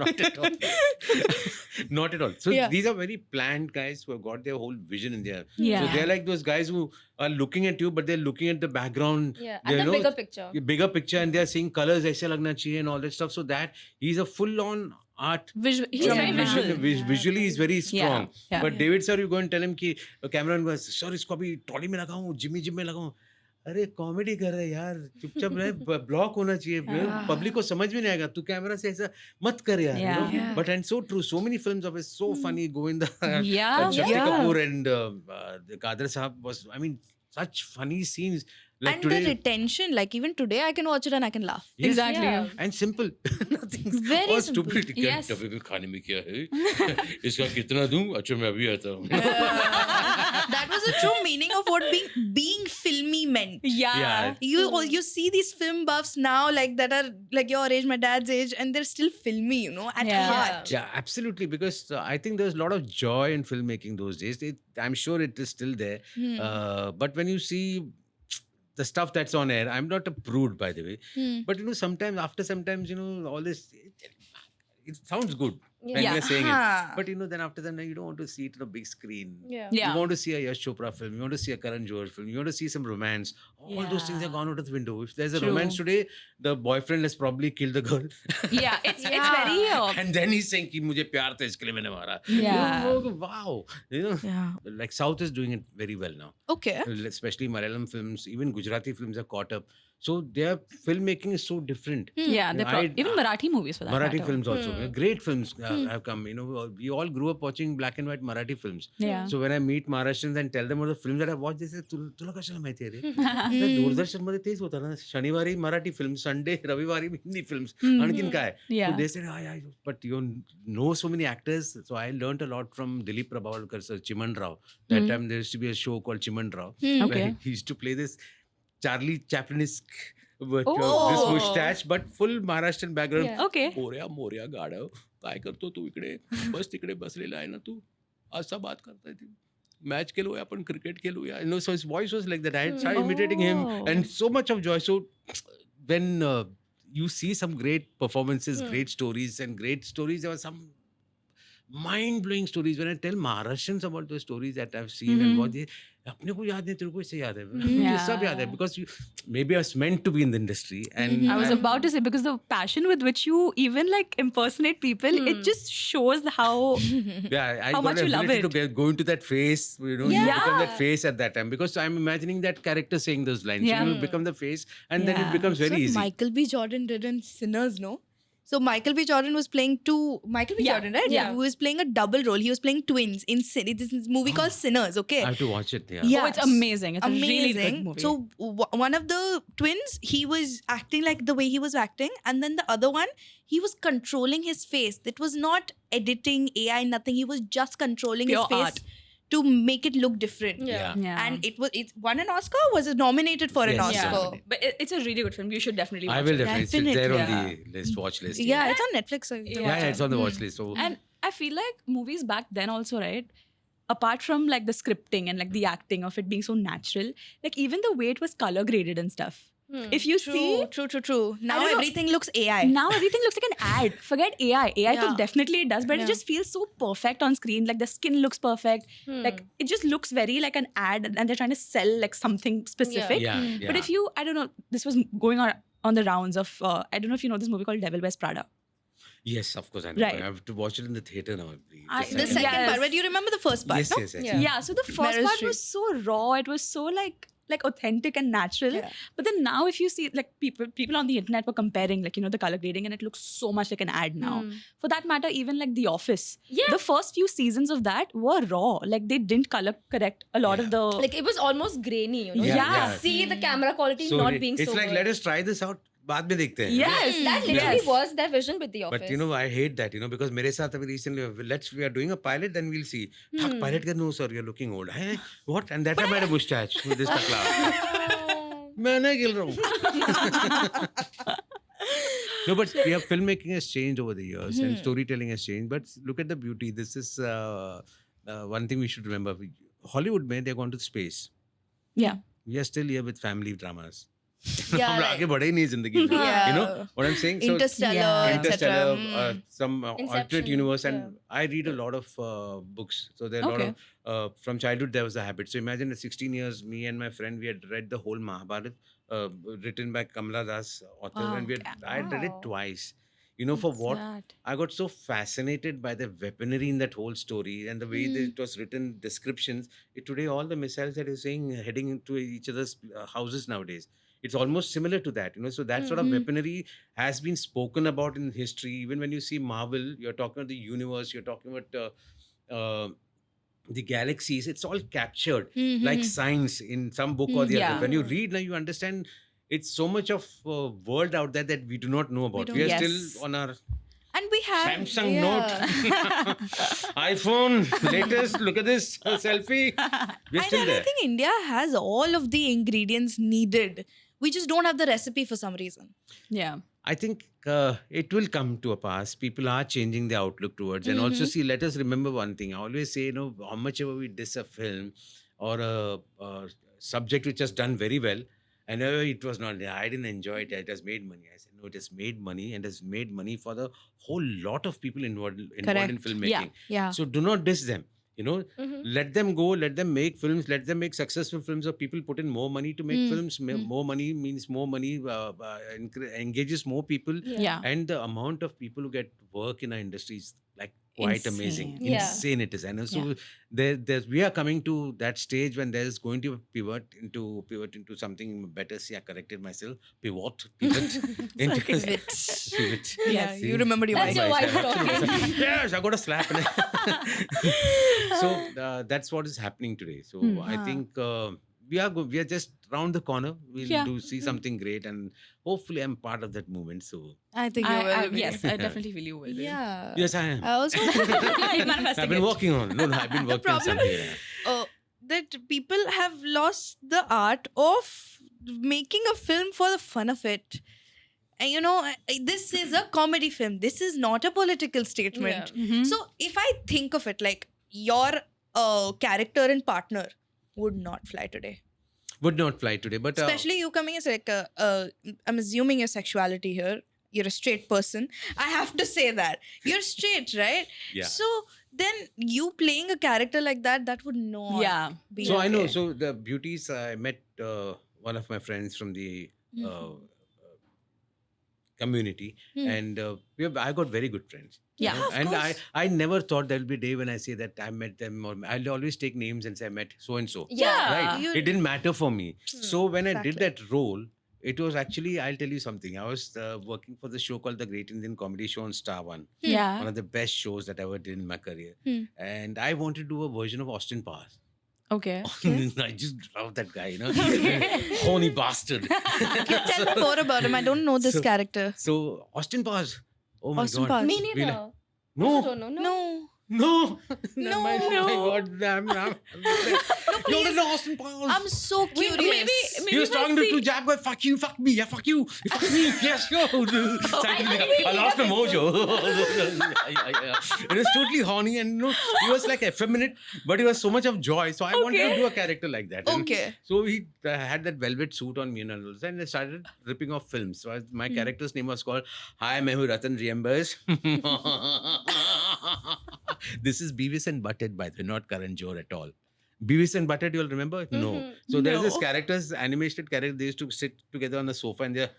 not at all. Not at all. So Yeah. these are very planned guys who have got their whole vision in there. Yeah. So they're like those guys who are looking at you, but they're looking at the background. Yeah, They and the know- bigger picture. Bigger picture, and they're seeing colors, aise lagna chahiye and all that stuff. So that he's a full-on art. He's very visual. Visually he's very strong. yeah. But David sir, you go and tell him कि cameraman को, "Sir, इसको अभी trolley में लगाऊं, gym में लगाऊं." अरे comedy कर रहे यार, चुपचाप रहे, ब्लॉक होना चाहिए, पब्लिक को समझ में नहीं आएगा, तू कैमरा से ऐसा मत कर यार. Yeah. But and so true, so many films of his, so funny. Govinda, Yeah, Shakti yeah. Kapoor and the Kader Sahab was, I mean, such funny scenes. Like And today, the retention, like even today, I can watch it and I can laugh. Yes. Exactly. Yeah. And simple. Nothing. Very और simple. stupid. क्या Yes. डब्बे में खाने में क्या है? इसका कितना दूं? अच्छा मैं अभी आता हूँ. That was the true meaning of what being filmy meant. Yeah. Yeah. You see these film buffs now, like that are like your age, my dad's age, and they're still filmy, at Yeah. heart. Yeah, absolutely. Because I think there's a lot of joy in filmmaking those days. I'm sure it is still there. But when you see the stuff that's on air, I'm not a prude, by the way. But sometimes, after sometimes, all this, it sounds good when Yeah. you're saying Uh-huh. it. But then after that, you don't want to see it on a big screen. Yeah. Yeah. You want to see a Yash Chopra film. You want to see a Karan Johar film. You want to see some romance. All those things Yeah. are gone out of the window. If there's a True. romance today, the boyfriend has probably killed the girl. Yeah. It's very. And then he's saying कि मुझे प्यार था इसके लिए मैंने मारा. Yeah. Wow. Yeah. Like South is doing it very well now. Okay. Especially Malayalam films, even Gujarati films are caught up. So their filmmaking is so different. Yeah, You know, even Marathi movies for that Marathi matter. films also. Great films have come. We all grew up watching black and white Marathi films. Yeah. So when I meet Maharashtrians and tell them about the films that I watched, they say, तुला कशाला माहिती आहे रे? दूरदर्शन मध्ये तेच होतं ना. शनिवारी मराठी फिल्म, संडे, रविवारी हिंदी फिल्म्स. आणखीन काय? Yeah. So they said, but you know so many actors. So I learned a lot from Dilip Prabhakar sir, Chiman Rao. That time there used to be a show called Chiman Rao. Where Okay. he used to play this Charlie Chaplin-esque with Oh. this mustache, but full Maharashtrian background. Yeah. Okay. Morya गाढव काय करतो तू इकडे बस तिकडे बसलेला आहे ना तू असा बात करताय ती मॅच खेळूया आपण cricket खेळूया so his voice was like that. I started imitating him Oh. and so much of joy. So when you see some great performances, great stories, there were some mind-blowing stories. When I tell Maharashtrians about the stories that I've seen and what they अपने को याद नहीं तेरे को इससे याद है मुझे सब याद है because maybe I was meant to be in the industry and I was about to say, because the passion with which you even like impersonate people, it just shows how yeah, I how got much the you love ability it. to go into that face, you know, you Yeah. become that face at that time because I'm imagining that character saying those lines. Yeah. You become the face and then it Yeah. becomes very So easy. Michael B. Jordan did in Sinners, no? So Michael B. Jordan was playing Michael B. Yeah. Jordan, right? Yeah. Who was playing a double role. He was playing twins in this movie called Sinners, okay? I have to watch it. Yeah. Oh, it's amazing. It's a really good movie. So one of the twins, he was acting like the way he was acting, and then the other one, he was controlling his face. It was not editing, AI, nothing. He was just controlling Pure his face art. to make it look different. Yeah. yeah. And it won an Oscar. Was it nominated for an Yes. Oscar? Yeah. But it's a really good film. You should definitely watch I will it. definitely. It's there on Definitely. the list, watch list. Yeah, it's on Netflix. So you can Yeah, watch it's on the watch list. So And I feel like movies back then also, right? Apart from like the scripting and like the acting of it being so natural, like even the way it was color graded and stuff. If you see, True. Now don't know. everything looks AI. now everything looks like an ad. Forget AI. AI Yeah. तो definitely it does, but Yeah. it just feels so perfect on screen. Like the skin looks perfect. Like it just looks very like an ad, and they're trying to sell like something specific. yeah, But if you, I don't know, this was going on the rounds of, I don't know if you know this movie called Devil Wears Prada. yes, of course I know. Right. I have to watch it in the theater now. The second Yes. part, but do you remember the first part? Yes, no? yes, yes. Yeah. Yeah, so the first Meryl part Streep. was so raw. It was so like authentic and natural. Yeah. But then now if you see like people on the internet were comparing like, you know, the color grading, and it looks so much like an ad now. For that matter, even like The Office. Yeah. The first few seasons of that were raw. Like they didn't color correct a lot of the Like it was almost grainy, you know. Yeah, You could yeah. see the camera quality So not being it's so like good. let us try this out. बाद में देखते हैं. Yes. That literally Yes. was their vision with The Office. But you know, I hate that, you know, because मेरे साथ अभी recently, we are doing a pilot, then we'll see. Thak pilot का no sir, you're looking old. Hey, what? And that time I had a mustache with this takla. मैं नहीं खेल रहा हूँ. No, but yeah, filmmaking has changed over the years and storytelling has changed. But look at the beauty. This is one thing we should remember. Hollywood, में they've gone to space. Yeah. We are still here with family dramas. Yeah, हम like- आगे बढ़े ही नहीं जिंदगी में. Yeah. You know what I'm saying? So, Interstellar, Yeah. Interstellar, etc. some alternate Inception, universe, and yeah. I read a lot of books. So there are a lot Okay. of from childhood there was a habit. So imagine at 16 years, me and my friend we had read the whole Mahabharat, written by Kamala Das, author, Wow, and I had read it wow. twice. You know, for what? That. I got so fascinated by the weaponry in that whole story and the way that it was written, descriptions. Today, all the missiles that you're saying heading into each other's houses nowadays, it's almost similar to that, you know. So that sort of weaponry has been spoken about in history. Even when you see Marvel, you're talking about the universe, you're talking about the galaxies. It's all captured like science in some book or the Yeah. other. When you read, now you understand. It's so much of world out there that we do not know about. We are Yes. still on our And we have Samsung yeah. Note, iPhone, latest. Look at this selfie. We're And still I there. think India has all of the ingredients needed. We just don't have the recipe for some reason. Yeah. I think it will come to a pass. People are changing their outlook towards, and also see. Let us remember one thing. I always say, you know, how much ever we diss a film or a subject which has done very well, and it was not. I didn't enjoy it. It has made money. I said, no, it has made money, and has made money for the whole lot of people involved in Correct. filmmaking. Yeah. So do not diss them. You know, let them go, let them make films, let them make successful films. Or people put in more money to make films. More money means more money, engages more people. Yeah. And the amount of people who get work in our industry is like quite amazing. Insane. Yeah. Insane it is. And so we are coming to that stage when there's going to pivot into something better. See, I corrected myself. Pivot. Into Pivot. Pivot. Yeah, See? you remembered your That's wife. your wife talking. Yes, I got a slap. So that's what is happening today. So I think we are just round the corner. We'll Yeah. see something great, and hopefully I'm part of that movement. So I think you will. be. Yes, I definitely feel you will. be. Yeah. yes, I am. I also You're manifesting I've been it. working on. No, I've been working on problem something. that people have lost the art of making a film for the fun of it. And this is a comedy film. This is not a political statement. Mhm. So if I think of it like your character and partner would not fly today. Would not fly today, but Especially you coming as like I'm assuming your sexuality here. You're a straight person. I have to say that. You're straight, right? yeah. So then you playing a character like that would not Yeah. be So I know. okay. So the beauties, I met one of my friends from the community, Hmm. and I got very good friends. you Yeah, know. of And course. I never thought there'll be a day when I say that I met them, or I'll always take names and say I met so and so. Yeah. Right. You- It didn't matter for me. So when I did Exactly. that role, it was actually, I'll tell you something. I was working for the show called The Great Indian Comedy Show on Star One. Yeah. One of the best shows that I ever did in my career. Hmm. And I wanted to do a version of Austin Powers. Okay. I just love that guy, horny bastard. Tell me more about him. I don't know this So- character. So Austin Powers. Oh my Austin god. Powers. Me We'll- neither. I No, don't know. No. no, No. my god, you don't know Austin Powers. I'm so curious. maybe He was we'll talking to see. two Jack boy, fuck you, fuck me, yeah, fuck you, fuck me, yes, yo. I lost the mojo. It was totally horny, and he was like effeminate, but he was so much of joy. So I wanted to Okay. do a character like that. And Okay. so he had that velvet suit on me and all that, and I started ripping off films. So my character's name was called Hi, मैं हूँ Ratan Riembers. This is Beavis and Butthead, by the way, not Karan Johar at all. Beavis and Butthead, you'll remember? No. Mhm. So there's this No. characters, animated character, they used to sit together on the sofa and they're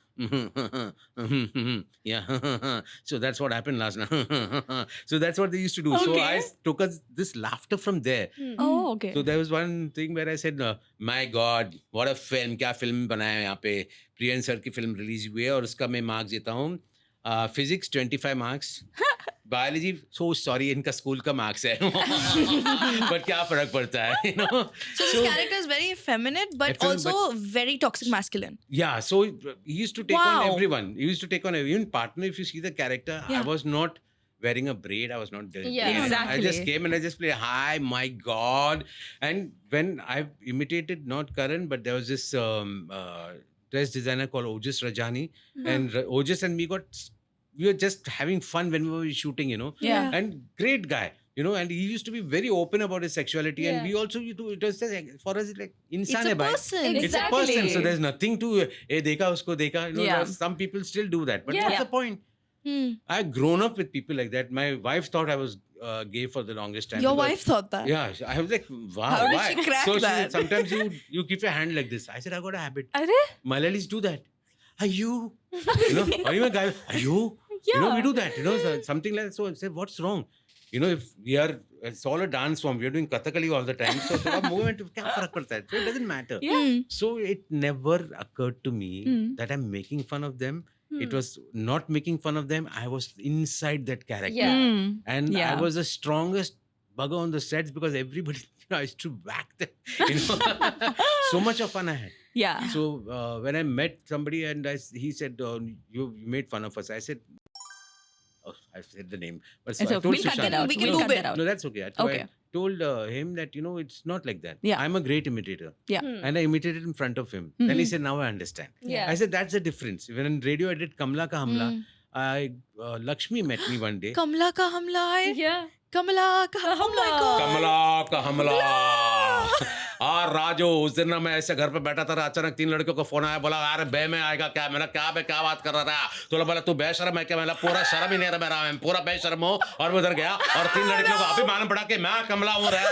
yeah. So that's what happened last night. So that's what they used to do. So I Okay. took this laughter from there. Oh, okay. So there was one thing where I said, my God, what a film, क्या film बनाया यहाँ पे prion sir की film release हुई है और उसका मैं marks देता हूँ physics 25 marks biology so sorry इनका school का marks है but क्या फर्क पड़ता है So this character is very effeminate, but Effeminate, also very toxic masculine. Yeah, so he used to take on Wow. everyone. He used to take on even partner. If you see the character, I Yeah. was not wearing a braid. I was not doing Yeah. I just Exactly. came and I just played, hi, my God. And when I imitated not Karan, but there was this dress designer called Ojas Rajani. And Ojas and me we were just having fun when we were shooting, Yeah. And great guy. And he used to be very open about his sexuality. And Yeah. we also, it was just, for us, like, It's insan a hai bhai. person. It's a person, so Exactly. there's nothing to dekha usko dekha. Yeah. Some people still do that, but Yeah. what's the point? Hmm. I've grown up with people like that. My wife thought I was gay for the longest time. Your because- wife thought that. Yeah, I was like, wow, How did why? she crack so that? sometimes you keep your hand like this. I said, I got a habit. Are Malayalis do that. Are you? Are you a guy? Are you? Yeah. We do that. So something like that. So I said, what's wrong? If we are, it's all a dance form. We are doing Kathakali all the time. So थोड़ा movement क्या फर्क पड़ता है? So it doesn't matter. Yeah. Hmm. So it never occurred to me Mm. that I'm making fun of them. It was not making fun of them. I was inside that character. Yeah. Mm. And I Yeah. was the strongest bugger on the sets because everybody I used to whack them. So much of fun I had. Yeah. So when I met somebody and he said, you made fun of us. I said, I said the name. But so It's I okay. told We'll cut Sushant. that out. We can We'll loop cut it. that out. No, that's okay. Okay. I told him that, it's not like that. Yeah. I'm a great imitator. Yeah. And I imitated in front of him. Then he Mhm. said, now I understand. Yeah. I said, that's the difference. When in radio I did Kamla Ka Hamla, Lakshmi met me one day. Kamla ka hamla hai. Yeah. Kamla ka Oh my Hamla. god. कमला का हमला राजू उस दिन ना मैं ऐसे घर पे बैठा था अचानक 3 लड़कियों का फोन आया बोला अरे बे में आएगा क्या मैंने क्या बे क्या बात कर रहा था तो बोला तू बेशर्म है क्या मैंने पूरा शर्म ही नहीं रहा मेरा मैं पूरा बेशर्म हूँ और मैं उधर गया और 3 लड़कियों को अभी मालूम पड़ा कि मैं कमला हूँ रे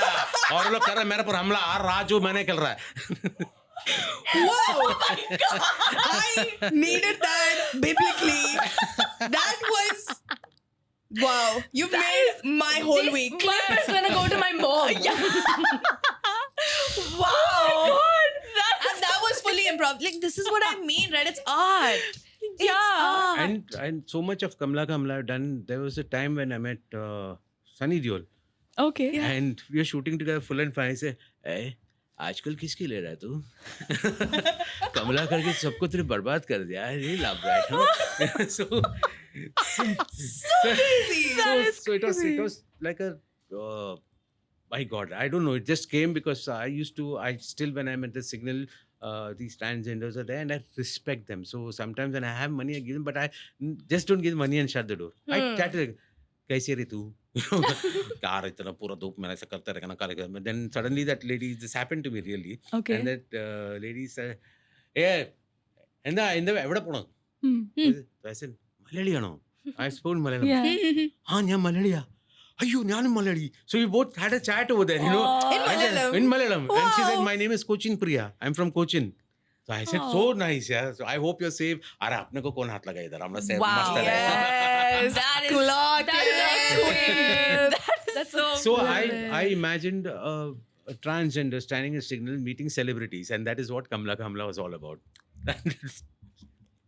और लोग कर रहे मेरे पर हमला राजू मैंने खेल रहा है Whoa! I needed that biblically. That was Wow, you've made my whole This week. clip is gonna go to my mom. Wow. Oh and that was fully improv. Like, this is what I mean, right? It's art. It's art. And so much of Kamla Kamla I've done. There was a time when I met Sunny Deol. Okay. And we are shooting together full and fine. I say, hey, आजकल किसकी ले रहा है तू? कमला करके सबको तेरे बर्बाद कर दिया. I really love that. Huh? So crazy. So it was like a my God, I don't know. It just came because I still when I'm at the Signal, these transgenders are there and I respect them. So sometimes when I have money, I give them, but I just don't give money and shut the door. I chat to them, कैसे रे तू? यार इतना पूरा धूप में ऐसा करते रहना करेगा. Then suddenly that lady, this happened to me really. Okay. And that lady said, "Hey, എന്താ എവിടെ പോണം?" I said, "മലയാളിയാണോ?" I spoke Malayalam. Yeah. "हाँ ഞാൻ മലയാളിയാ." "അയ്യോ ഞാനും Malayali." So we both had a chat over there, you know. In Malayalam? In Malayalam. And she said, Wow. "My name is Cochin Priya. I'm from Cochin." So I said, "So nice, yeah. So I hope you're safe." अरे अपने को कौन हाथ लगा इधर? हम लोग safe Wow. मस्त रहे. Yes. That is Clock That is it. queen. That's so So cool. I imagined a transgender standing at Signal meeting celebrities, and that is what Kamla Kamla was all about.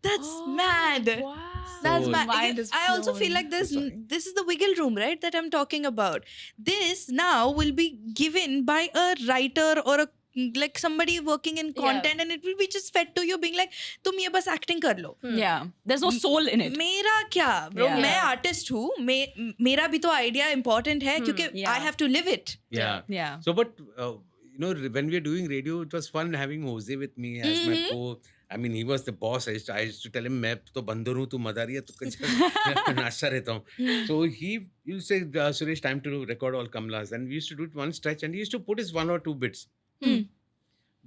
That's mad. Wow. That's So- mad. Mind is I also feel blown. like this Sorry. this is the wiggle room, right? That I'm talking about. This now will be given by a writer or a like somebody working in content, and it will be just fed to you, being like, "तुम ये बस acting कर लो." Yeah. There's no soul in it. मेरा क्या bro? Yeah. मैं artist हूँ. मेरा भी तो idea important है क्योंकि Yeah. I have to live it. Yeah. Yeah. So, but you know, when we were doing radio, it was fun having Jose with me as my co. I mean, he was the boss. I used to tell him, "मैं तो बंदर हूँ, तू मदारी है, तू कुछ नाचता रहता हूँ." So he used to say, "Suresh, time to record all Kamlas," and we used to do it one stretch, and he used to put his 1 or 2 bits.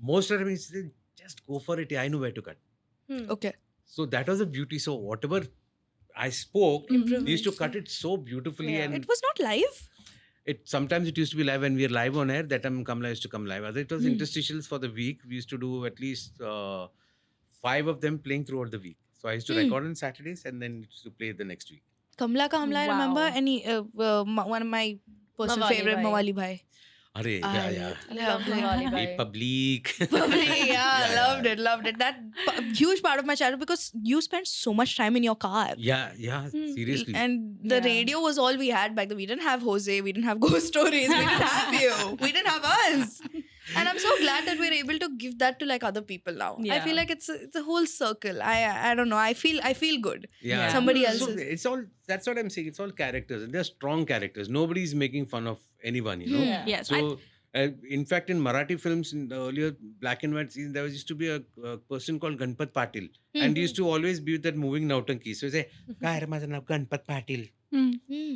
Most of the time, he said, "Just go for it. I know where to cut." Okay. So that was the beauty. So whatever I spoke, he used to cut it so beautifully, Yeah. and It was not live. sometimes it used to be live when we were live on air. That time Kamla used to come live. Other it was interstitials for the week. We used to do at least 5 of them playing throughout the week. So I used to record on Saturdays and then used to play the next week. Kamla ka Hamla, I remember, Wow. and one of my personal Mawali favorite, Bhai. Mawali Bhai. Are, yeah. Love Mawali Bhai. Public. Yeah, loved it. That huge part of my childhood because you spent so much time in your car. Yeah, seriously. And the radio was all we had back then. We didn't have Jose, we didn't have Ghost Stories, we didn't have you, we didn't have us. And I'm so glad that we're able to give that to like other people now. I Yeah. feel like it's a whole circle. I don't know. I feel good. Yeah. Somebody So else's. it's all, that's what I'm saying. It's all characters. And they're strong characters. Nobody's making fun of anyone, you know. Yeah. Yes. So, in fact, in Marathi films, in the earlier black and white scenes, there used to be a person called Ganpat Patil. And he used to always be with that moving nautanki. So he say, "काय रे माझं नाव Ganpat Patil.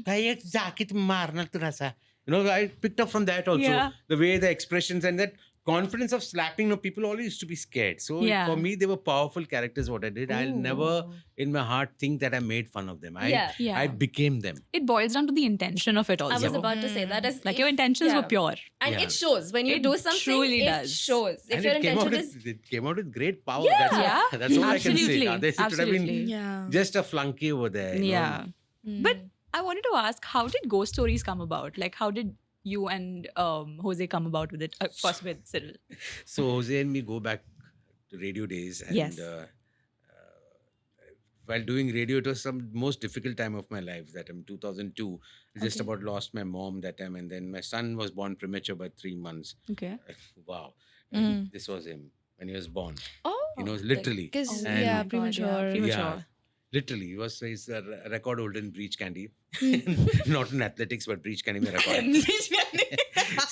काय एक जाकीत मारणार तुला." You know, I picked up from that also. Yeah. The way the expressions and that confidence of slapping, you know, people always used to be scared. So Yeah. for me, they were powerful characters, what I did. I'll never in my heart think that I made fun of them. Yeah. Yeah. I became them. It boils down to the intention of it I also. was about to say that. Like your intentions were pure. And Yeah. it shows. When you It do something, truly it does. shows. If And your it came, out intention is... with, it came out with great power. Yeah. That's all I can say. Absolutely. Otherwise, it would have been Absolutely. Yeah. just a flunky over there. you know. Yeah. But I wanted to ask, how did Ghost Stories come about? Like, how did you and Jose come about with it? First with Cyril. So Jose and me go back to radio days, and Yes. While doing radio, it was some most difficult time of my life. That in 2002, I just about lost my mom that time, and then my son was born premature by 3 months. Okay. Wow, and this was him when he was born. Oh. You know, literally. Because, And- yeah, God, premature. yeah. Premature. Yeah, literally, he was his record holder in breach candy, not in athletics, but breach candy mein record.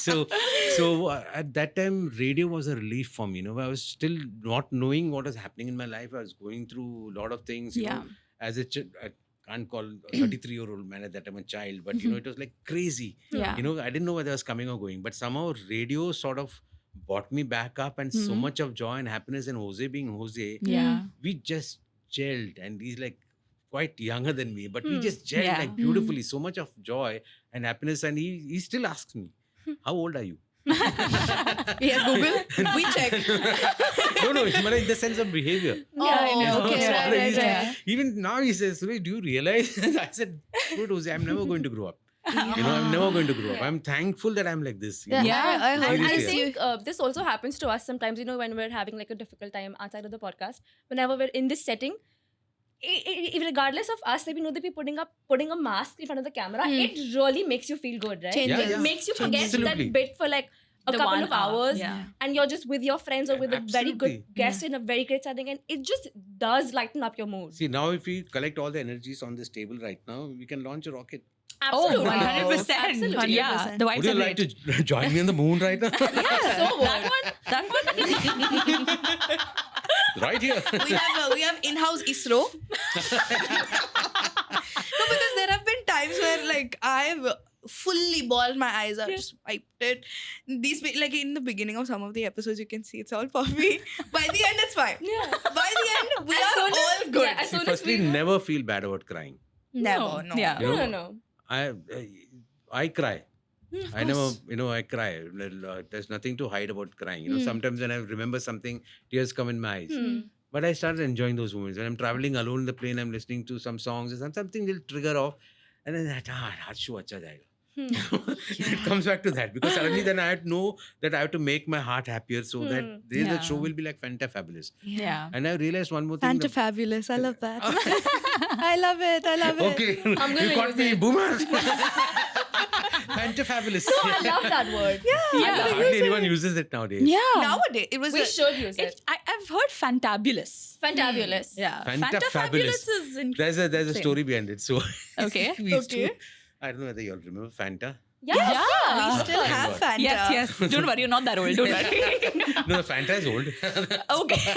So at that time, radio was a relief for me. You know, I was still not knowing what was happening in my life. I was going through a lot of things. You know, as a I can't call a 33-year-old man at that time a child, but you know, it was like crazy. Yeah. You know, I didn't know whether I was coming or going, but somehow radio sort of brought me back up, and so much of joy and happiness. And Jose being Jose, Yeah. we just gelled, and he's like quite younger than me, but we just gelled Yeah. like beautifully. So much of joy and happiness, and he still asks me, "How old are you?" He has Google. We check. No, it's more in the sense of behavior. Oh, okay, So right, he's- right. Even now he says, Suresh, do you realize? I said, "Good, Jose, I'm never going to grow up. I'm never going to grow up. I'm thankful that I'm like this. you know. Yeah. I And heard I Seriously. think this also happens to us sometimes, when we're having like a difficult time outside of the podcast, whenever we're in this setting, regardless of us, like, that we're putting a mask in front of the camera, it really makes you feel good, right? Changes. It makes you forget Absolutely. that bit for like a The couple 1 of hour, hours, yeah. and you're just with your friends or with a very good Absolutely. guest in a very great setting, and it just does lighten up your mood. See, now if we collect all the energies on this table right now, we can launch a rocket. Oh, Absolutely. 100%. Absolutely. Yeah. The Would vibes you are like great. to join me on the moon right now? So That one. Right here. we have in-house ISRO. No, because there have been times where like I've fully bawled my eyes out, just wiped it. Like in the beginning of some of the episodes, you can see it's all puffy. By the end, it's fine. Yeah. By the end, we As are soon as- all good. yeah, as See, soon as firstly, we- never feel bad about crying. Never, no. Yeah. You know, No. I cry. I never, I cry. There's nothing to hide about crying. Sometimes when I remember something, tears come in my eyes. But I started enjoying those moments. When I'm traveling alone in the plane, I'm listening to some songs and something will trigger off. And then harshu acha jayega. It comes back to that because suddenly then I have to know that I have to make my heart happier so that the Yeah. show will be like Fabulous. Yeah. And I realized one more thing. Fabulous. I love that. I love it. I love it. Okay, I'm gonna you caught use me, it. boomer. Fabulous. I love that word. Yeah. Hardly anyone uses it nowadays. Yeah. Nowadays, it was We should use it. I've heard fantabulous. Fantabulous. Yeah. Fantafabulous. is in. There's a story behind it. So Okay. we used to- Okay. I don't know whether you all remember Fanta. Yeah. we still have God. Fanta. Yes. Don't worry, you're not that old. Don't worry. No, Fanta is old. Okay.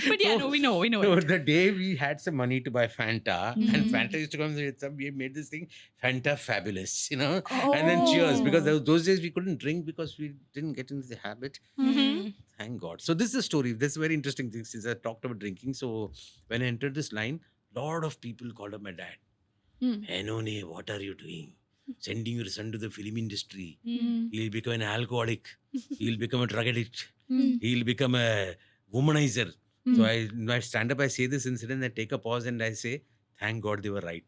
But yeah, no, we know. No, it. the day we had some money to buy Fanta, Mm-hmm. and Fanta used to come with some, we made this thing Fanta Fabulous, and then cheers because those days we couldn't drink because we didn't get into the habit. Mm-hmm. Thank God. So this is a story. This is very interesting thing since I talked about drinking. So when I entered this line, lot of people called up my dad. Enone, what are you doing? Sending your son to the film industry. He'll become an alcoholic. He'll become a drug addict. He'll become a womanizer. So I stand up, I say this incident, I take a pause and I say, thank God they were right.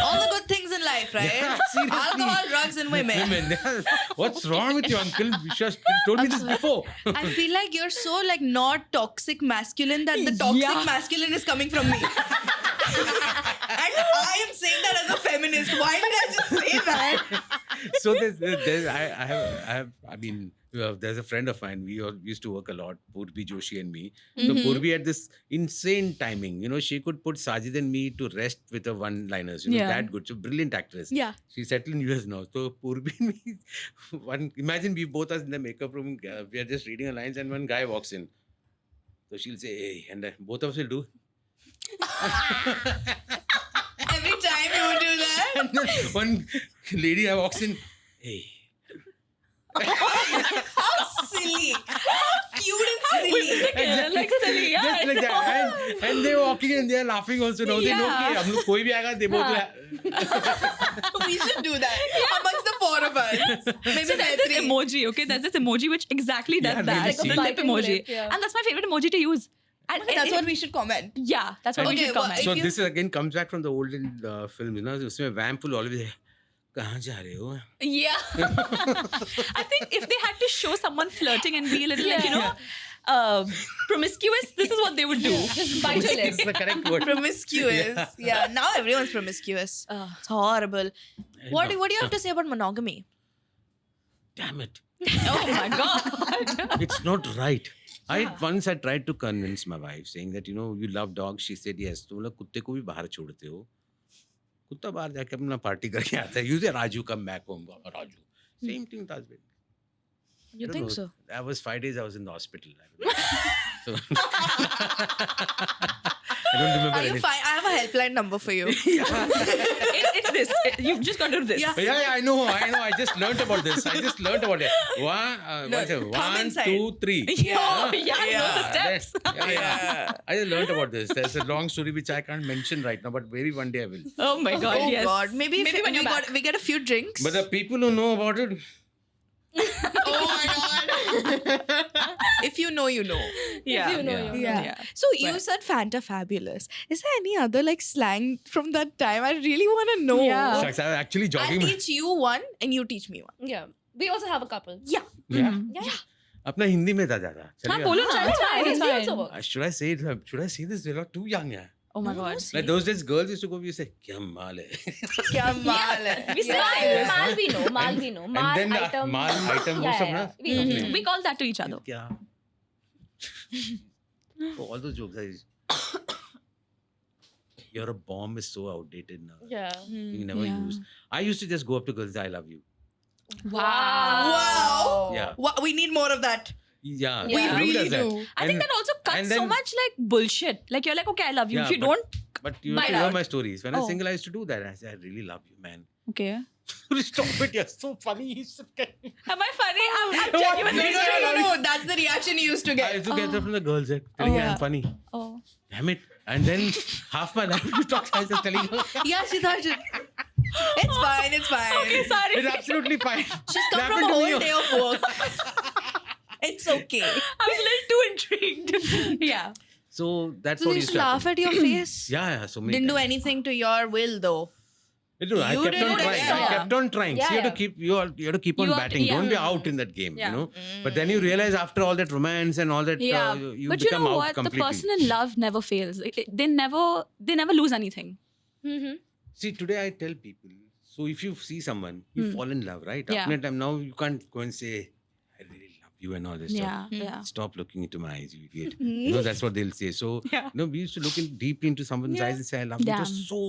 All the good things in life, right? Yeah, seriously. Alcohol, drugs, and women. What's wrong with you, uncle? You should have told me this before. I feel like you're so like not toxic masculine that the toxic Yeah. masculine is coming from me. And I am saying that as a feminist. Why did I just say that? So there's a friend of mine. We all used to work a lot, Purbi Joshi and me. So Purbi had this insane timing. She could put Sajid and me to rest with her one-liners. Yeah. That good. So brilliant actress. Yeah. She's settled in US now. So Purbi and me, imagine we both are in the makeup room. We are just reading our lines and one guy walks in. So she'll say, hey, and both of us will do. Every time you would do that. And then one lady walks in, hey. How silly. How cute and silly. Like silly, yeah. Just like that. And they're walking and they're laughing also. Now they know, okay, hum log koi bhi aayega, they both will. We should do that amongst the four of us. Maybe So there's this three. emoji, okay? There's this emoji which exactly does Yeah, that. really, see? The lip Biting emoji. lip, yeah. And that's my favorite emoji to use. And Okay, that's what we should comment. Yeah, that's what we Okay, should well, comment. So If you- this is again comes back from the olden films. उसमें vamp will always say, कहाँ जा रहे हो? Yeah. I think if they had to show someone flirting and be a little like, promiscuous, this is what they would do. Just bite your It's lips. the correct word. Promiscuous. Yeah. Now everyone's promiscuous. It's horrible. What do you have to say about monogamy? Damn it. Oh my God. It's not right. Once I tried to convince my wife saying that, you love dogs. She said, yes. तो बोला कुत्ते को भी बाहर छोड़ते हो. कुत्ता बाहर जाके अपना पार्टी करके आता है. You say, Raju, come back home. Raju. Same thing does it. You I don't think know. so? That was 5 days I was in the hospital. So I don't remember Are you anything. fine? I have a helpline number for you. It's this. You just got to do this. Yeah. Yeah, I know. I just learnt about this. I just learnt about it. No, One, thumb one, inside. 2, 3. Yeah, yeah, I know the steps. Yeah. I just learnt about this. There's a long story which I can't mention right now, but maybe one day I will. Oh my God, Oh yes. God. Maybe when you're back. we get a few drinks. But the people who know about it, Oh my God. If you know, you know. Yeah. If you know, Yeah. you know. Yeah. So you said Fanta Fabulous. Is there any other like slang from that time? I really want to know. Yeah. shucks, I was actually I'll jogging. teach you one and you teach me one. Yeah. We also have a couple. Yeah. Yeah. Yeah. अपना हिंदी में था ज्यादा. हाँ, चलेगा? बोलो ना. It's fine. It's Hindi also fine. works. Should I say it? Should I say this? They're too young. Yeah. Oh my God. Like those days, girls used to go. You say, "Kya maal hai?" Kya maal hai. We still Yeah. say this. Mal we know. Mal we know. Mal then the item. mal item, Yeah, वो सब yeah, ना. yeah. We know. Mhm. We call that to each other. Kya? Oh, all those jokes. You're a bomb is so outdated now. Yeah. You never Yeah. use. I used to just go up to girls. I love you. Wow. Yeah. We need more of that. Yeah. We Nobody really does that. do. I think that also cuts and so then- much like bullshit. Like you're like, okay, I love you. Yeah, If you but- don't, But you Bite have to hear out. my stories. When I was Oh. single, I used to do that. I said, I really love you, man. okay. Stop it. You're so funny. Am I funny? I'm No, genuinely. no. That's the reaction you used to I get. used to get that from the girls. Like, telling me yeah. I'm funny. Oh. Damn it. And then half my life you talk, I was just telling you. Yeah, Siddharth. It's fine. It's fine. Okay, sorry. It's absolutely fine. She's It come from happened a to me. whole day of work. It's okay. I was a little too intrigued. Yeah. So that's So what you used just to laugh happen. at your face. Yeah, so many Didn't do times. anything to your will though. I kept You on didn't trying. stop. I kept on trying. Yeah, See, you have yeah. to keep you have to keep on You have to- batting. yeah. Don't be out in that game. Yeah. You know. But then you realize after all that romance and all that, Yeah. you But you become know out what? completely. The person in love never fails. They never lose anything. Mm-hmm. See, today I tell people. So if you see someone, you fall in love, right? Yeah. After that time, now you can't go and say, "I really love you" and all this stuff. Yeah. Yeah. Stop looking into my eyes, you idiot. You know, that's what they'll say. So, Yeah. we used to look deeply into someone's Yeah. eyes and say, I love you. Damn. Just so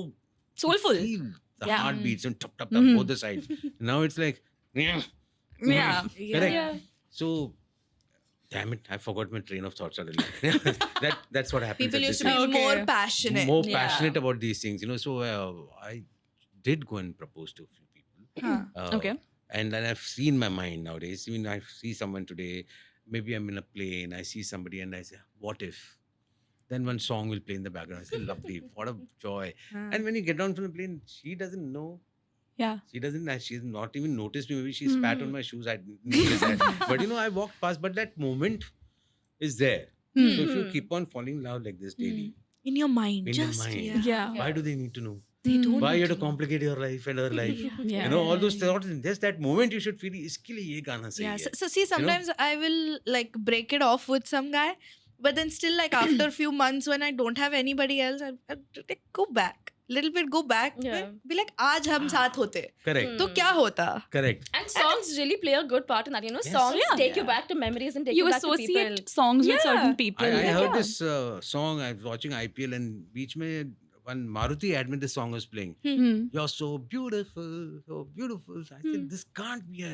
Soulful. feel the Yeah. heartbeats and tap, tap, tap, Mhm. both the sides. Now it's like, yeah. Yeah. Correct. Yeah. So, damn it, I forgot my train of thought suddenly. That's what happens. People at used this to be age. Okay. more passionate. More Yeah. passionate about these things, So, I did go and propose to a few people. Huh. Okay. And then I've seen my mind nowadays. I mean, I see someone today, maybe I'm in a plane, I see somebody and I say, what if? Then one song will play in the background. I say, lovely, what a joy. And when you get down from the plane, she doesn't know. Yeah. She's not even noticed me. Maybe she spat on my shoes. I didn't notice that. But I walked past, but that moment is there. So if you keep on falling in love like this daily, In your mind. In your just mind. Yeah. Yeah. why do they need to know? They don't Why need you have to to know. complicate your life and her life? Yeah. All those thoughts. Just that moment you should feel, iske liye ye गाना सही Yeah. है. So see, sometimes I will like break it off with some guy, but then still like after a few months when I don't have anybody else, I like go back. Little bit go back. Yeah. Be like, आज हम साथ होते. Correct. तो क्या होता? Correct. And songs really play a good part in that. Yes. Songs Yeah. take you back to memories and take You you back to people. associate songs with Yeah. certain people. I Yeah. heard this song. I was watching IPL and beach mein one Maruti ad mein this song was playing. Hmm. You're so beautiful, so beautiful. So I said, this can't be a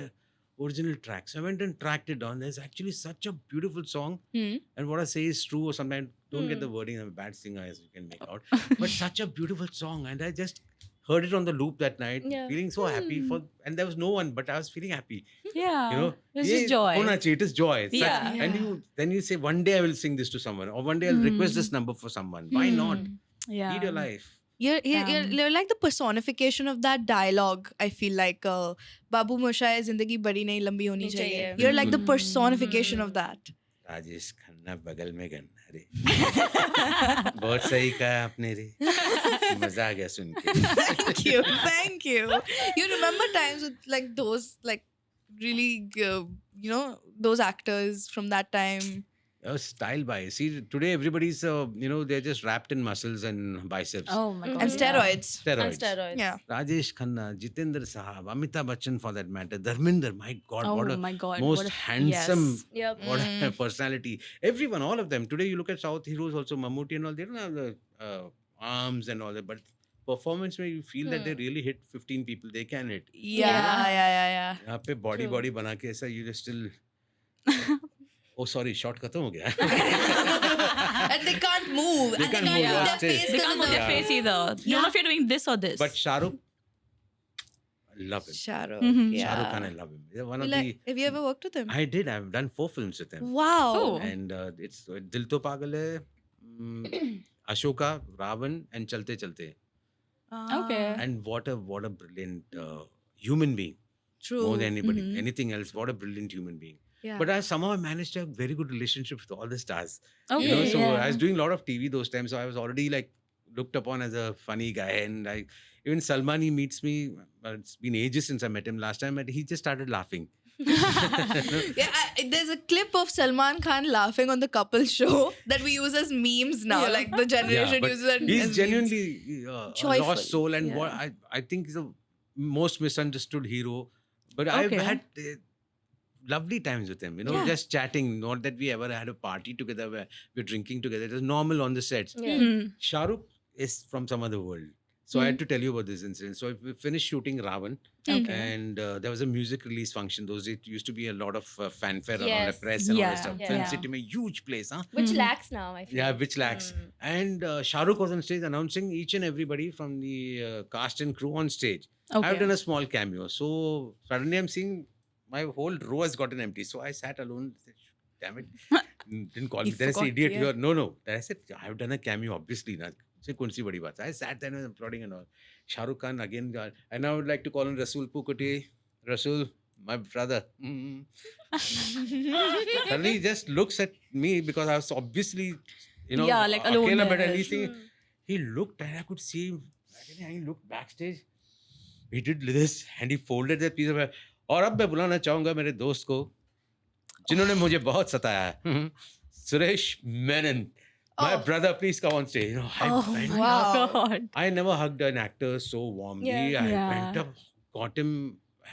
original track. So I went and tracked it down. There's actually such a beautiful song. And what I say is true, or sometimes don't get the wording. I'm a bad singer, as you can make out. But such a beautiful song. And I just heard it on the loop that night, Yeah. feeling so happy. And there was no one, but I was feeling happy. Yeah. It's ye just joy. hona chahiye, it is joy. Such- Yeah. And then you say, one day I will sing this to someone, or one day I'll request this number for someone. Why not? Yeah. Lead your life. You're like the personification of that dialogue. I feel like Babu Moshaye zindagi badi nahi lambi honi chahiye. chahiye. You're like the personification of that. Rajesh Khanna बगल में गन्ना रे बहुत सही कहा आपने रे मजा आ गया सुन के Thank you, thank you. You remember times with like those like really those actors from that time. style by see today everybody's they're just wrapped in muscles and biceps Oh my god. And steroids. And steroids steroids. Yeah. Rajesh Khanna, Jitendra Sahab, Amitabh Bachchan for that matter, Dharminder, my God, Oh what a my god. most what a- handsome, Yes. Yep. what a personality. Everyone, all of them. Today you look at South heroes also, Mammootty and all, they don't have the arms and all that, but performance where you feel that they really hit 15 people, they can hit. Yeah. यहाँ पे body True. body बना के ऐसा you just still oh sorry, shot khatam ho gaya. And they can't move. They and can't they move can't on move their stage. face. They 'cause can't of move their the- face either. You don't know if you're doing this or this. But Shah Rukh, I love him. Shah Rukh. Mhm. Yeah. Shah Rukh Khan, I love him. He's one of Have you ever worked with him? I did. I've done 4 films with him. Wow. Oh. And it's Dil To Pagal hai, Ashoka, Ravan, and Chalte Chalte. Okay. And what a brilliant human being. True. More than anybody, Mhm. anything else. What a brilliant human being. Yeah. But I somehow managed to have very good relationships with all the stars. Okay. You know, so yeah. I was doing a lot of TV those times, so I was already like looked upon as a funny guy. And even Salman, he meets me. It's been ages since I met him. Last time I met, he just started laughing. Yeah, there's a clip of Salman Khan laughing on the couple show that we use as memes now. Yeah. Like the generation but uses it. as he's memes. genuinely a Joyful. lost soul, and Yeah. what I think is the most misunderstood hero. But I've Okay. had lovely times with him. You know, Yeah. just chatting. Not that we ever had a party together where we're drinking together. It was normal on the sets. Yeah. Mhm. Shah Rukh is from some other world. So I had to tell you about this incident. So we finished shooting Ravan, Okay. and there was a music release function. Those days it used to be a lot of fanfare around the Yes. press and all Yeah, that stuff. yeah. Film Yeah. City, mein huge place, huh? Which Mhm. lacks now, I feel. Yeah, which lacks. Mm. And Shah Rukh was on stage announcing each and everybody from the cast and crew on stage. Okay. I've done a small cameo. So suddenly I'm seeing my whole row has gotten empty. So I sat alone. Said, damn it. Didn't call He me. Then I said, forgot, idiot, yeah. you're. No. Then I said, I've done a cameo, obviously. Na. So kaun si badi baat. I sat there and was applauding and all. Shah Rukh Khan again. And I would like to call him Rasool Pukoti. Rasool, my brother. Suddenly he just looks at me because I was obviously, Yeah, like alone akela there. बैठा, and he he looked and I could see him. He looked backstage. He did this and he folded that piece of paper. और अब मैं बुलाना चाहूंगा मेरे दोस्त को जिन्होंने मुझे बहुत सताया है Suresh Menon. My Oh. brother, please come on stage. You know, I Oh, went wow. up. God. I never hugged an actor so warmly. Yeah. I Yeah. went up, got him,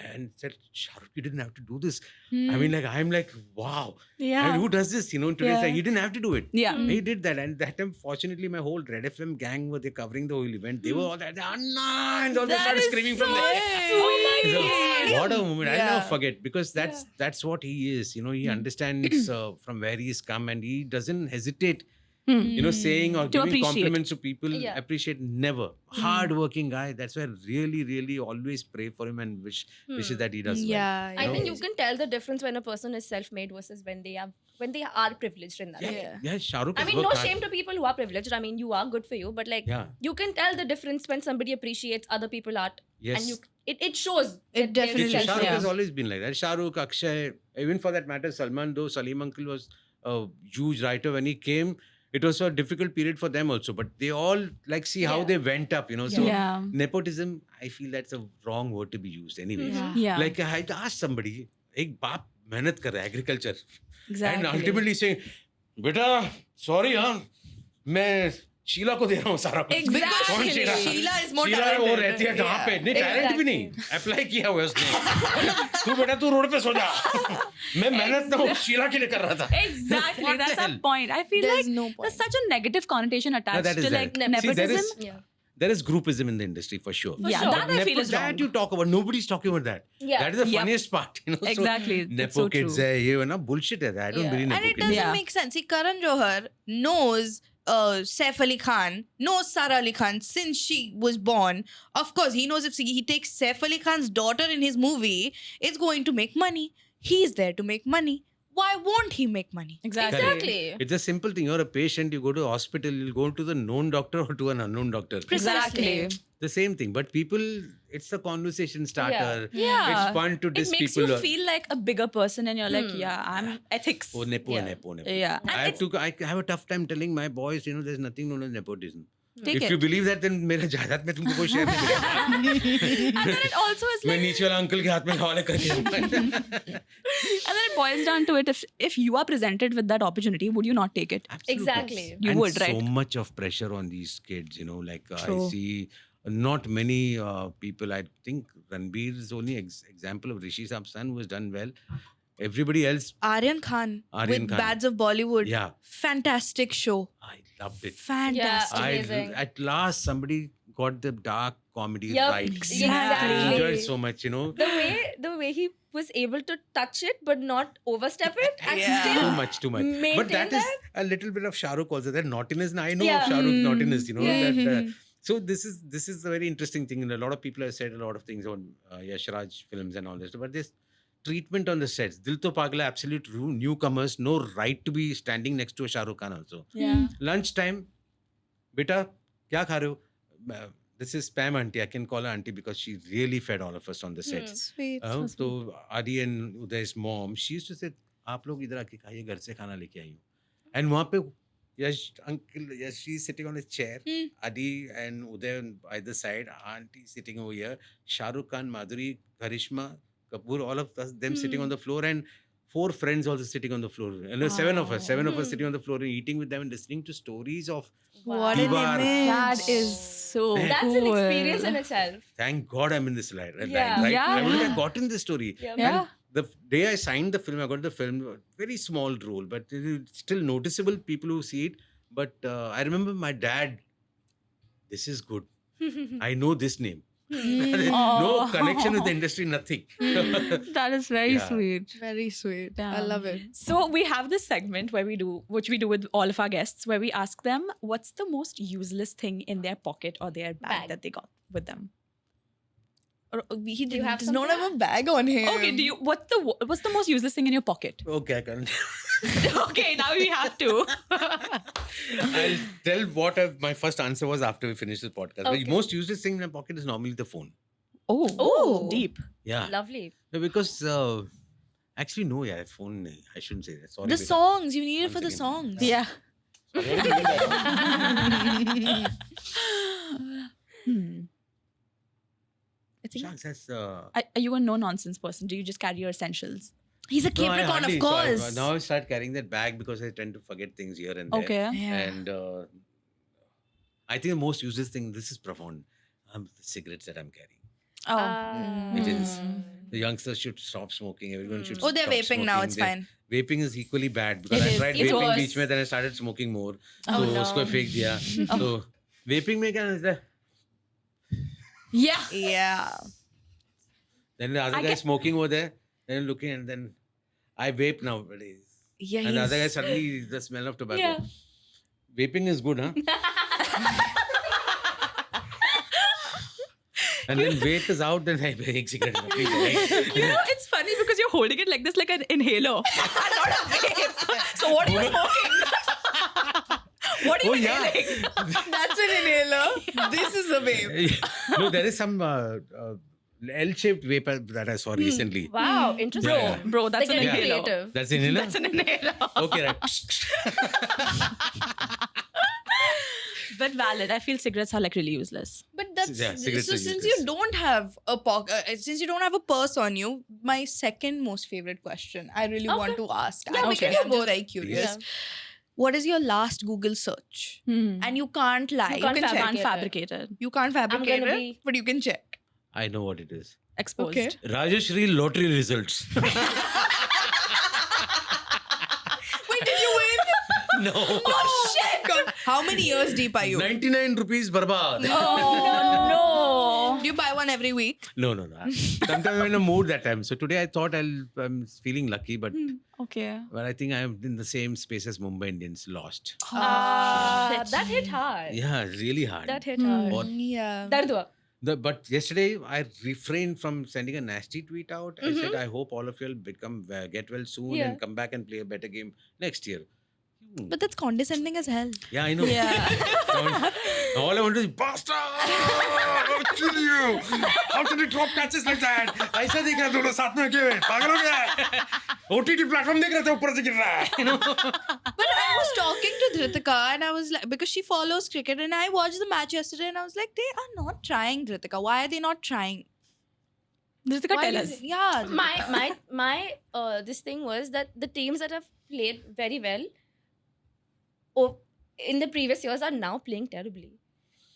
and said, Shah Rukh, you didn't have to do this. I Hmm. mean, like, I'm like, wow. Yeah. And who does this? You know, in today's Yeah. time, he didn't have to do it. Yeah. He did that. And that time, fortunately, my whole Red FM gang were there covering the whole event. They were all there, Anna! And all they That started is screaming so from there. sweet. So, what a moment. I'll Yeah. never forget because that's what he is. You know, he understands from where he's come and he doesn't hesitate. Hmm. You know, saying or To giving appreciate. compliments to people, Yeah. appreciate never. Hard-working guy. That's why I really, really always pray for him and wishes that he does well. Yeah. I No. think you can tell the difference when a person is self-made versus when they are privileged in that way. Yeah. Yeah, Shah Rukh I has mean, no worked hard. shame to people who are privileged. I mean, you are good for you, but like, Yeah. you can tell the difference when somebody appreciates other people's art, Yes. and it shows. It that they're definitely Shah self-made. Rukh Yeah. has always been like that. Shah Rukh, Akshay, even for that matter, Salman, though Salim Uncle was a huge writer when he came, it was a difficult period for them also. But they all like see how Yeah. they went up, you know. So Yeah. nepotism, I feel that's a wrong word to be used, anyways. Yeah. Yeah. Like I asked somebody, एक बाप मेहनत कर रहा है agriculture, Exactly. and ultimately saying, बेटा sorry हाँ, मैं शीला को दे रहा हूँ सारा कुछ. Exactly. कौन Sheila? Sheila is more Sheila वो talented. रहती है जहाँ पे, नहीं टैलेंट भी नहीं, अप्लाई किया हुआ है उसने. तू बेटा तू रोड पे सो जा. मैं मेहनत ना शीला के लिए कर रहा था. Exactly. What That's the our hell? point. I feel There's like no point. there's such a negative connotation attached that is to there. like See, there nepotism. is- Yeah. There is groupism in the industry for sure. Yeah, sure. that I feel is that wrong. you talk about. Nobody's talking about that. Yeah. That is the Yep. funniest part. You know. So, Exactly. It's Nepo so kids true. है ये है ना bullshit है. I don't Yeah. believe And nepo it kids. doesn't Yeah. make sense. See, Karan Johar knows Saif Ali Khan, knows Sara Ali Khan since she was born. Of course, he knows if he takes Saif Ali Khan's daughter in his movie, it's going to make money. He's there to make money. Why won't he make money? Exactly. Exactly. It's a simple thing. You're a patient. You go to a hospital. You'll go to the known doctor or to an unknown doctor. Exactly. The same thing. But people, it's a conversation starter. Yeah. It's fun to It diss makes people. you feel like a bigger person, and you're like, yeah, I'm ethics. Oh, nepo, Yeah. nepo. Yeah. And I have a tough time telling my boys, you know, there's nothing known as nepotism. Take If it. you believe that, then मेरे जायदाद में तुमको कोई share नहीं मिलेगा. And then it also is मैं like, नीचे वाला अंकल के हाथ में हवाले करके and then it boils down to it. If you are presented with that opportunity, would you not take it? Absolutely. Exactly. You and would, right? so much of pressure on these kids, you know, like I True. see not many people. I think Ranbir is only example of Rishi Saab's son who has done well. Everybody else, Aryan Khan Aryan with Khan. Bads of Bollywood. yeah, Fantastic show. I loved it. Fantastic. I, Amazing. at last, somebody got the dark comedy Yep, right. exactly. I enjoyed so much, you know. The way he was able to touch it but not overstep it and Yeah. still Too much. But maintain that is that. a little bit of Shah Rukh also. That naughtiness. I know Yeah. of Shah Rukh naughtiness. You know Yeah. that. So this is a very interesting thing. And a lot of people have said a lot of things on Yash Raj films and all this. But this treatment on the sets, Dil To Pagla, absolute newcomers, no right to be standing next to a Shah Rukh Khan also. Yeah. Lunchtime, beta, kya kha rahe ho? This is Pam auntie. I can call her auntie because she really fed all of us on the sets. Sweet. So Adi and Uday's mom, she used to say, "आप लोग इधर आके खाइए, घर से खाना लेके आई हूँ." And वहाँ पे Yash uncle, Yash, she's sitting on a chair. Adi and Uday on either side. Auntie sitting over here. Shah Rukh Khan, Madhuri, Karishma, Kapoor, all of us, them sitting on the floor, and 4 friends also sitting on the floor. And there were 7 of us sitting on the floor and eating with them and listening to stories of. What an Diwar. image. That is so That's an cool. experience in itself. Thank God I'm in this line. Yeah. Right? Yeah. I wouldn't have gotten this story. Yeah. Yeah. And the day I signed the film, I got the film, very small role, but it's still noticeable, people who see it. But I remember my dad, this is good. I know this name. No connection with the industry, nothing. That is very Yeah. sweet. Very sweet. I Yeah. love it. So we have this segment which we do with all of our guests, where we ask them what's the most useless thing in their pocket or their bag. that they got with them. He you have does not something? have a bag on him. Okay, what's the most useless thing in your pocket? Okay, I can't. Okay, now we have to. I'll tell what my first answer was after we finish this podcast. Okay. The most useless thing in my pocket is normally the phone. Oh, deep. Yeah. Lovely. No, because actually, no, yeah, phone. I shouldn't say that. Sorry. The beta. songs. You need it One for the second. songs. Yeah. I think Shucks, that's. Are you a no nonsense person? Do you just carry your essentials? he's a No, I Capricorn, hardly- of so course. now I start carrying that bag because I tend to forget things here and there. Okay. Yeah. And I think the most useless thing, this is profound, the cigarettes that I'm carrying. Oh. It is. The youngsters should stop smoking. Everyone should Oh, they're stop vaping now. It's smoking. fine. Vaping is equally bad because It I is. tried It's vaping worse. beach mein, then I started smoking more. Oh, so no. usko फेंक दिया. So vaping में क्या है? Yeah. Yeah. Then the other I guy get- smoking over there, then looking, and then I vape nowadays. Yeah. And the other guy he's- suddenly the smell of tobacco. Yeah. Vaping is good, huh? And then vape is out, then I take cigarette. You know, it's funny because you're holding it like this, like an inhaler. Not a vape. So what are you smoking? What are you Oh, yeah. inhaling? That's an inhaler. This is a vape. No, there is some L-shaped vape that I saw recently. Wow, interesting. Yeah. Bro, that's They're an getting inhaler. creative. That's inhaler? That's an inhaler. Okay, right. But valid. I feel cigarettes are like really useless. But that's Yeah, cigarettes so. are Since useless. you don't have a since you don't have a purse on you, my second most favorite question I really want to ask. Yeah, we can I'm do just very curious. Yeah. What is your last Google search? And you can't lie. You can't can check. Can't fabricate fabricate it. You can't fabricate gonna it, be- but you can check. I know what it is. Exposed. Okay. Rajashri lottery results. Wait, did you win? No. Oh shit! God. How many years deep are you? 99 rupees barbad. Oh, no. Do you buy one every week? No. Sometimes I'm in a mood that time. So today I thought I'm feeling lucky, but Okay. I think I'm in the same space as Mumbai Indians lost. That hit hard. Yeah, really hard. That hit hard. What- Yeah. Dard hua. But yesterday I refrained from sending a nasty tweet out. I said I hope all of you will get well soon Yeah. and come back and play a better game next year. But that's condescending as hell. Yeah, I know. All I want to do is bastard! I'll kill you! How can you drop catches like that? ऐसा देख रहा दोनों साथ में अकेले पागल हो गया? OTT platform देख रहे थे ऊपर से गिर रहा है. You know? But I was talking to Dhritika and I was like, because she follows cricket and I watched the match yesterday and I was like, they are not trying, Dhritika. Why are they not trying? Dhritika, Why tell is us. it- Yeah. My this thing was that the teams that have played very well in the previous years are now playing terribly,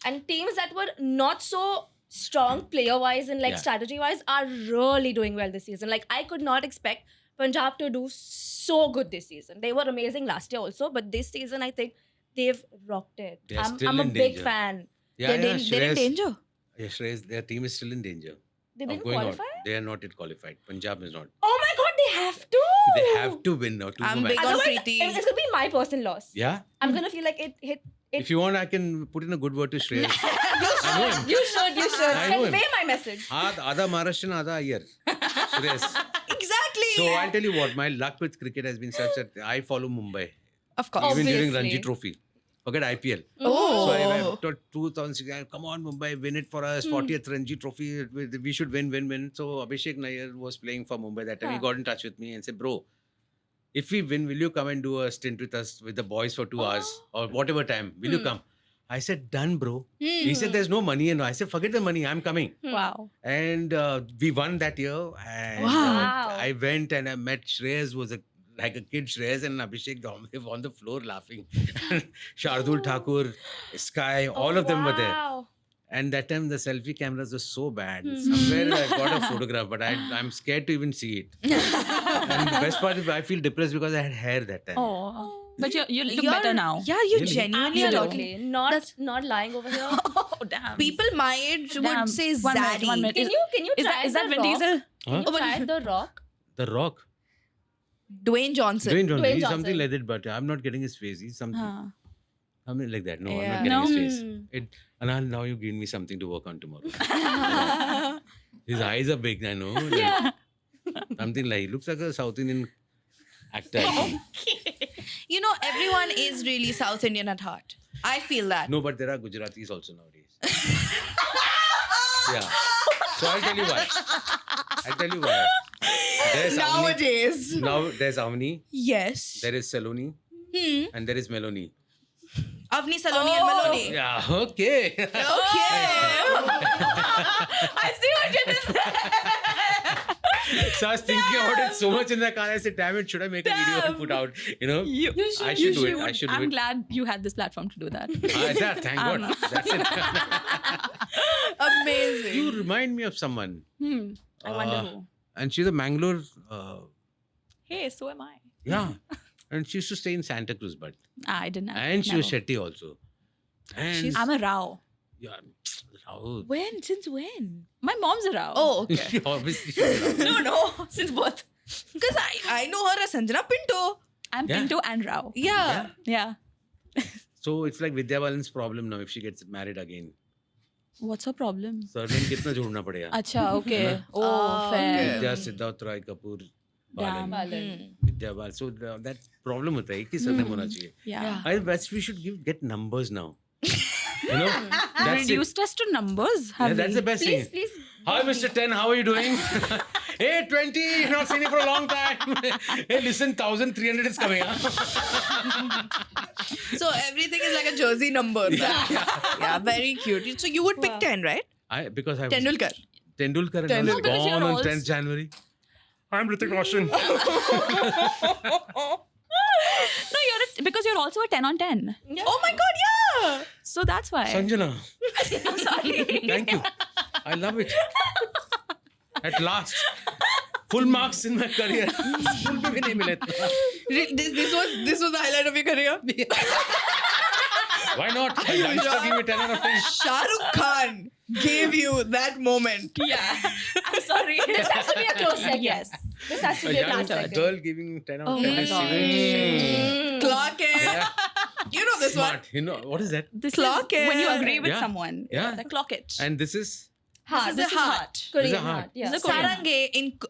and teams that were not so strong player wise and like Yeah. strategy wise are really doing well this season. Like I could not expect Punjab to do so good this season. They were amazing last year also, but this season I think they've rocked it. They're still I'm a in big danger. fan. Yeah, they're in Shreyas- danger. Yeah, Shreyas, their team is still in danger They of didn't going qualify? out. They are not yet qualified. Punjab is not. Oh my god, they have to. They have to win now to I'm go big back. on Otherwise, Preeti. it's gonna be my personal loss. Yeah. I'm gonna feel like it. If you want, I can put in a good word to Shreyas. I know him. You should. I know him. Convey my message. Ada Maharashtrian, Ada Iyer. Shreyas. Exactly. So I'll tell you what, my luck with cricket has been such that I follow Mumbai. Of course. Even during Obviously. Ranji Trophy. Forget IPL. Oh. So I went to 2006. Come on, Mumbai, win it for us. 40th Ranji Trophy. We should win. So Abhishek Nair was playing for Mumbai that time. He got in touch with me and said, bro, if we win, will you come and do a stint with us with the boys for 2 hours or whatever time? Will you come? I said, done, bro. He said, there's no money. And I said, forget the money. I'm coming. Wow. And we won that year. And Wow. I went and I met Shreyas, was like a kid. Shreyas and Abhishek on the floor laughing. Shardul Thakur, Sky, all of them were there. Wow. And that time the selfie cameras were so bad. Somewhere I got a photograph, but I'm scared to even see it. And the best part is I feel depressed because I had hair that time. Oh. But you look You're- better now. Yeah, you Really? genuinely are looking. Absolutely. Not lying over here. Oh, damn. People my age Damn. would say 1 minute, zaddy. 1 minute. Can you Is try that, is that the Vin Rock? Diesel? Huh? Can you try the Rock? The Rock. Dwayne Johnson. Dwayne Johnson. Dwayne He's Johnson. something like that, but I'm not getting his face. He's something, Huh. something like that. No, I'm Yeah. not getting No? his face. Anand, now you gave me something to work on tomorrow. His eyes are big, I know. Like, Yeah. something like, he looks like a South Indian actor. I think. You know, everyone is really South Indian at heart. I feel that. No, but there are Gujaratis also nowadays. Yeah. So I'll tell you why. There's Avni. Nowadays. Now there's Avni, Yes. there is Saloni, and there is Meloni. Avni, Saloni and Maloney. Yeah, okay. Okay. I see what you did there. So I was thinking about it so much in the car. I said, damn it, should I make a video and put out? You know? I should do it. I should do I'm it. glad you had this platform to do that. Thank God. That's it. Amazing. You remind me of someone. I wonder who. And she's a Mangalore. Hey, so am I. Yeah. And she used to stay in Santa Cruz, but. I didn't. And she was never. Shetty also. And I'm a Rao. yeah, Rahul. When? Since when? My mom's a Rao. Oh, okay. She obviously she was Rahul. no, since birth. Because I know her as Sanjana Pinto. I'm Yeah. Pinto and Rao. Yeah. Yeah. So it's like Vidya Balan's problem now if she gets married again. What's her problem? Surname कितना जोड़ना पड़ेगा? Acha, okay. Oh, fair. Vidya Siddharth Roy Kapoor. Damn. Balan. Vidya Bal. So that problem होता है कि surname होना चाहिए. Yeah. I bet we should get numbers now. You know, that's it. Reduced us to numbers. Yeah, Have that's we? the best Please, thing. please. Hi, Mr. 10, how are you doing? Hey, 20, not seen you for a long time. Hey, listen, 1,300 is coming up. So everything is like a jersey number. Yeah, very cute. So you would pick 10, right? Because I was Tendulkar. Tendulkar and I Tendulkar. was Because you're born on also- 10th January. I'm Hrithik Roshan. No, because you're also a 10 on 10. Oh my god, yeah! So that's why. Sanjana, I'm sorry. thank you. I love it. At last. Full marks in my career. Full भी नहीं मिले इतना. This was the highlight of your career? Why not? My youngster gave me 10 out of 10. Shah Rukh Khan gave you that moment. Yeah. I'm sorry. This has to be a close second. Yes. This has to A be a young close second. girl giving 10 out of Oh 10 my is God. serious. Clock it. Yeah. You know this one. Smart. You know, what is that? This Clock is when you it. agree with Yeah. someone. Yeah. The clock it. And this is? Heart. This is the heart. Korean heart. heart. Yeah. This is a Korean. Sarange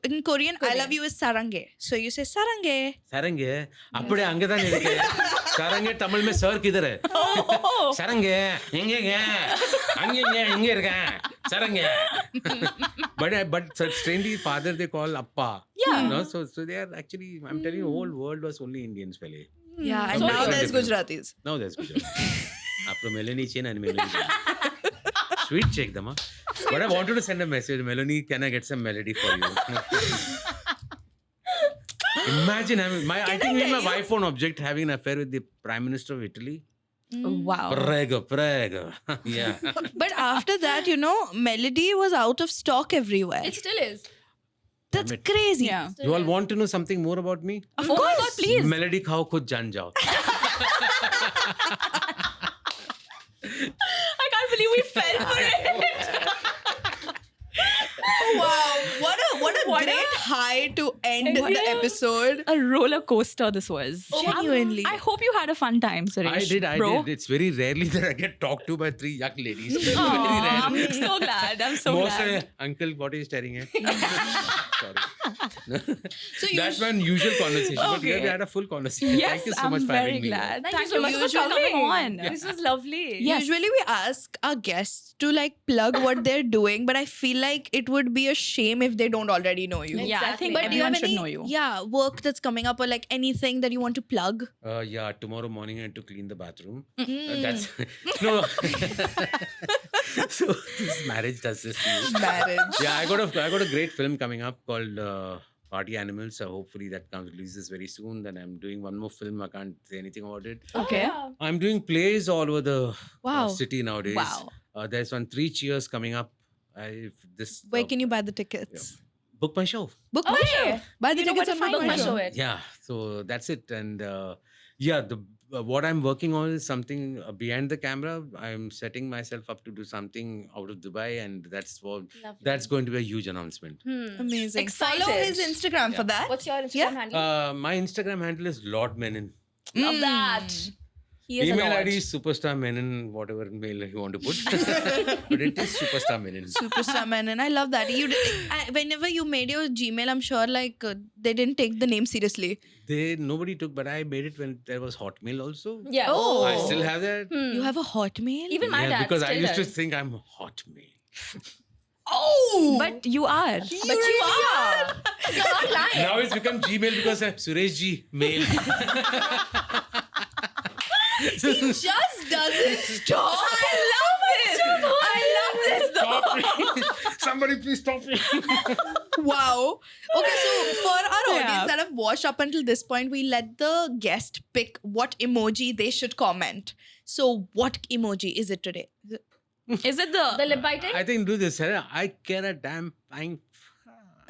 in Korean, I love you is sarange. So you say sarange. சரங்கே அப்படியே அங்கதான் இருக்கு சரங்கே தமிழ் में sir किधर है சரங்கே எங்கங்க அங்கங்க எங்க இருக்கேன் சரங்கே but strangely father they call appa Yeah. no so they are actually I'm telling you whole world was only Indians पहले Yeah, and So now different, there's different. Gujaratis. now there's Gujarat after Melanie Chen and Melanie sweet check dama but I wanted to send a message Melanie can I get some melody for you imagine having I think me and my wife on object having an affair with the Prime Minister of Italy. Wow. Prego. Yeah. But after that, you know, Melody was out of stock everywhere. It still is. That's Damn it. crazy. Yeah. You all want to know something more about me? Of course. God, please. Melody khao khud jaan jao. I can't believe we fell for it. Oh wow! What a What great high to end the Yeah. episode. A roller coaster this was. Genuinely. I hope you had a fun time, Suresh. I bro. did. It's very rarely that I get talked to by 3 young ladies. Aw, Very rare. I'm so glad. I'm so Most glad. uncle, what are you staring at? Sorry. So you That's my usual conversation. But here we Okay. had a full conversation. Yes, Thank you so I'm much for very having me. glad. Thank you Thank so you much so for much for coming coming. on. This was lovely. Yes. Usually we ask our guests to like plug what they're doing, but I feel like it would be a shame if they don't already know you. Yeah, I think Exactly. But do you have everyone should any know you. work that's coming up or like anything that you want to plug? Yeah, tomorrow morning I had to clean the bathroom. Mm. That's no. So this marriage does this to you. Marriage. Yeah, I got a great film coming up called Party Animals. So hopefully that releases very soon. Then I'm doing one more film. I can't say anything about it. Okay. Yeah. I'm doing plays all over the Wow. city nowadays. Wow. There's one 3 Cheers coming up. Where can you buy the tickets? book my show? Book Oh, my show. yeah. Buy the You know tickets where on to find Book my My Show Show. it. Yeah, so that's it. And the what I'm working on is something behind the camera. I'm setting myself up to do something out of Dubai, and that's Lovely. going to be a huge announcement. Amazing. Excited. Follow his Instagram for that. What's your Instagram handle? My Instagram handle is Lord Menon. Love that. He is Email a lot. ID is Superstar Menon, whatever mail you want to put. But it is Superstar Menon. Superstar Man, and I love that. Whenever you made your Gmail, I'm sure like they didn't take the name seriously. Nobody took, but I made it when there was Hotmail also. Yeah. Oh. I still have that. You have a Hotmail? Even my dad because I still used to does. think I'm Hotmail. Oh! But you are. But you are. You're not lying. Now it's become Gmail because I'm Suresh G Mail. He just doesn't stop. I love it. I love this. Stop me. Somebody please stop me. Wow. Okay, so for our Yeah. audience that have watched up until this point, we let the guest pick what emoji they should comment. So, what emoji is it today? Is it the? The lip biting? I think do this. Huh? I care a damn fine.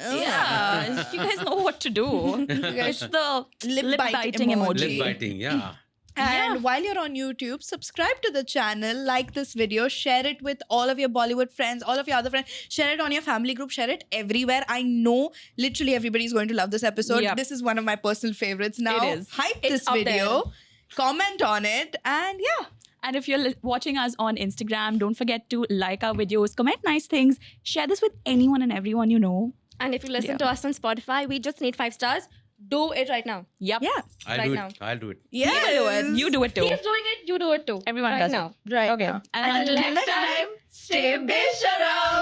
Yeah, you guys know what to do. It's the lip biting emoji. Lip biting, yeah. And while you're on YouTube, subscribe to the channel, like this video, share it with all of your Bollywood friends, all of your other friends, share it on your family group, share it everywhere. I know literally everybody's going to love this episode. Yep. This is one of my personal favorites. Now, It is. hype It's this up video, comment on it, and yeah. And if you're watching us on Instagram, don't forget to like our videos, comment nice things, share this with anyone and everyone you know. And if you listen to us on Spotify, we just need 5 stars. Do it right now. Yep. Yeah. I'll Right do now. it. I'll do it. Yeah. You do it too. He's doing it, you do it too. Everyone right does it. now. Right. Okay. Until next time, stay Besharam.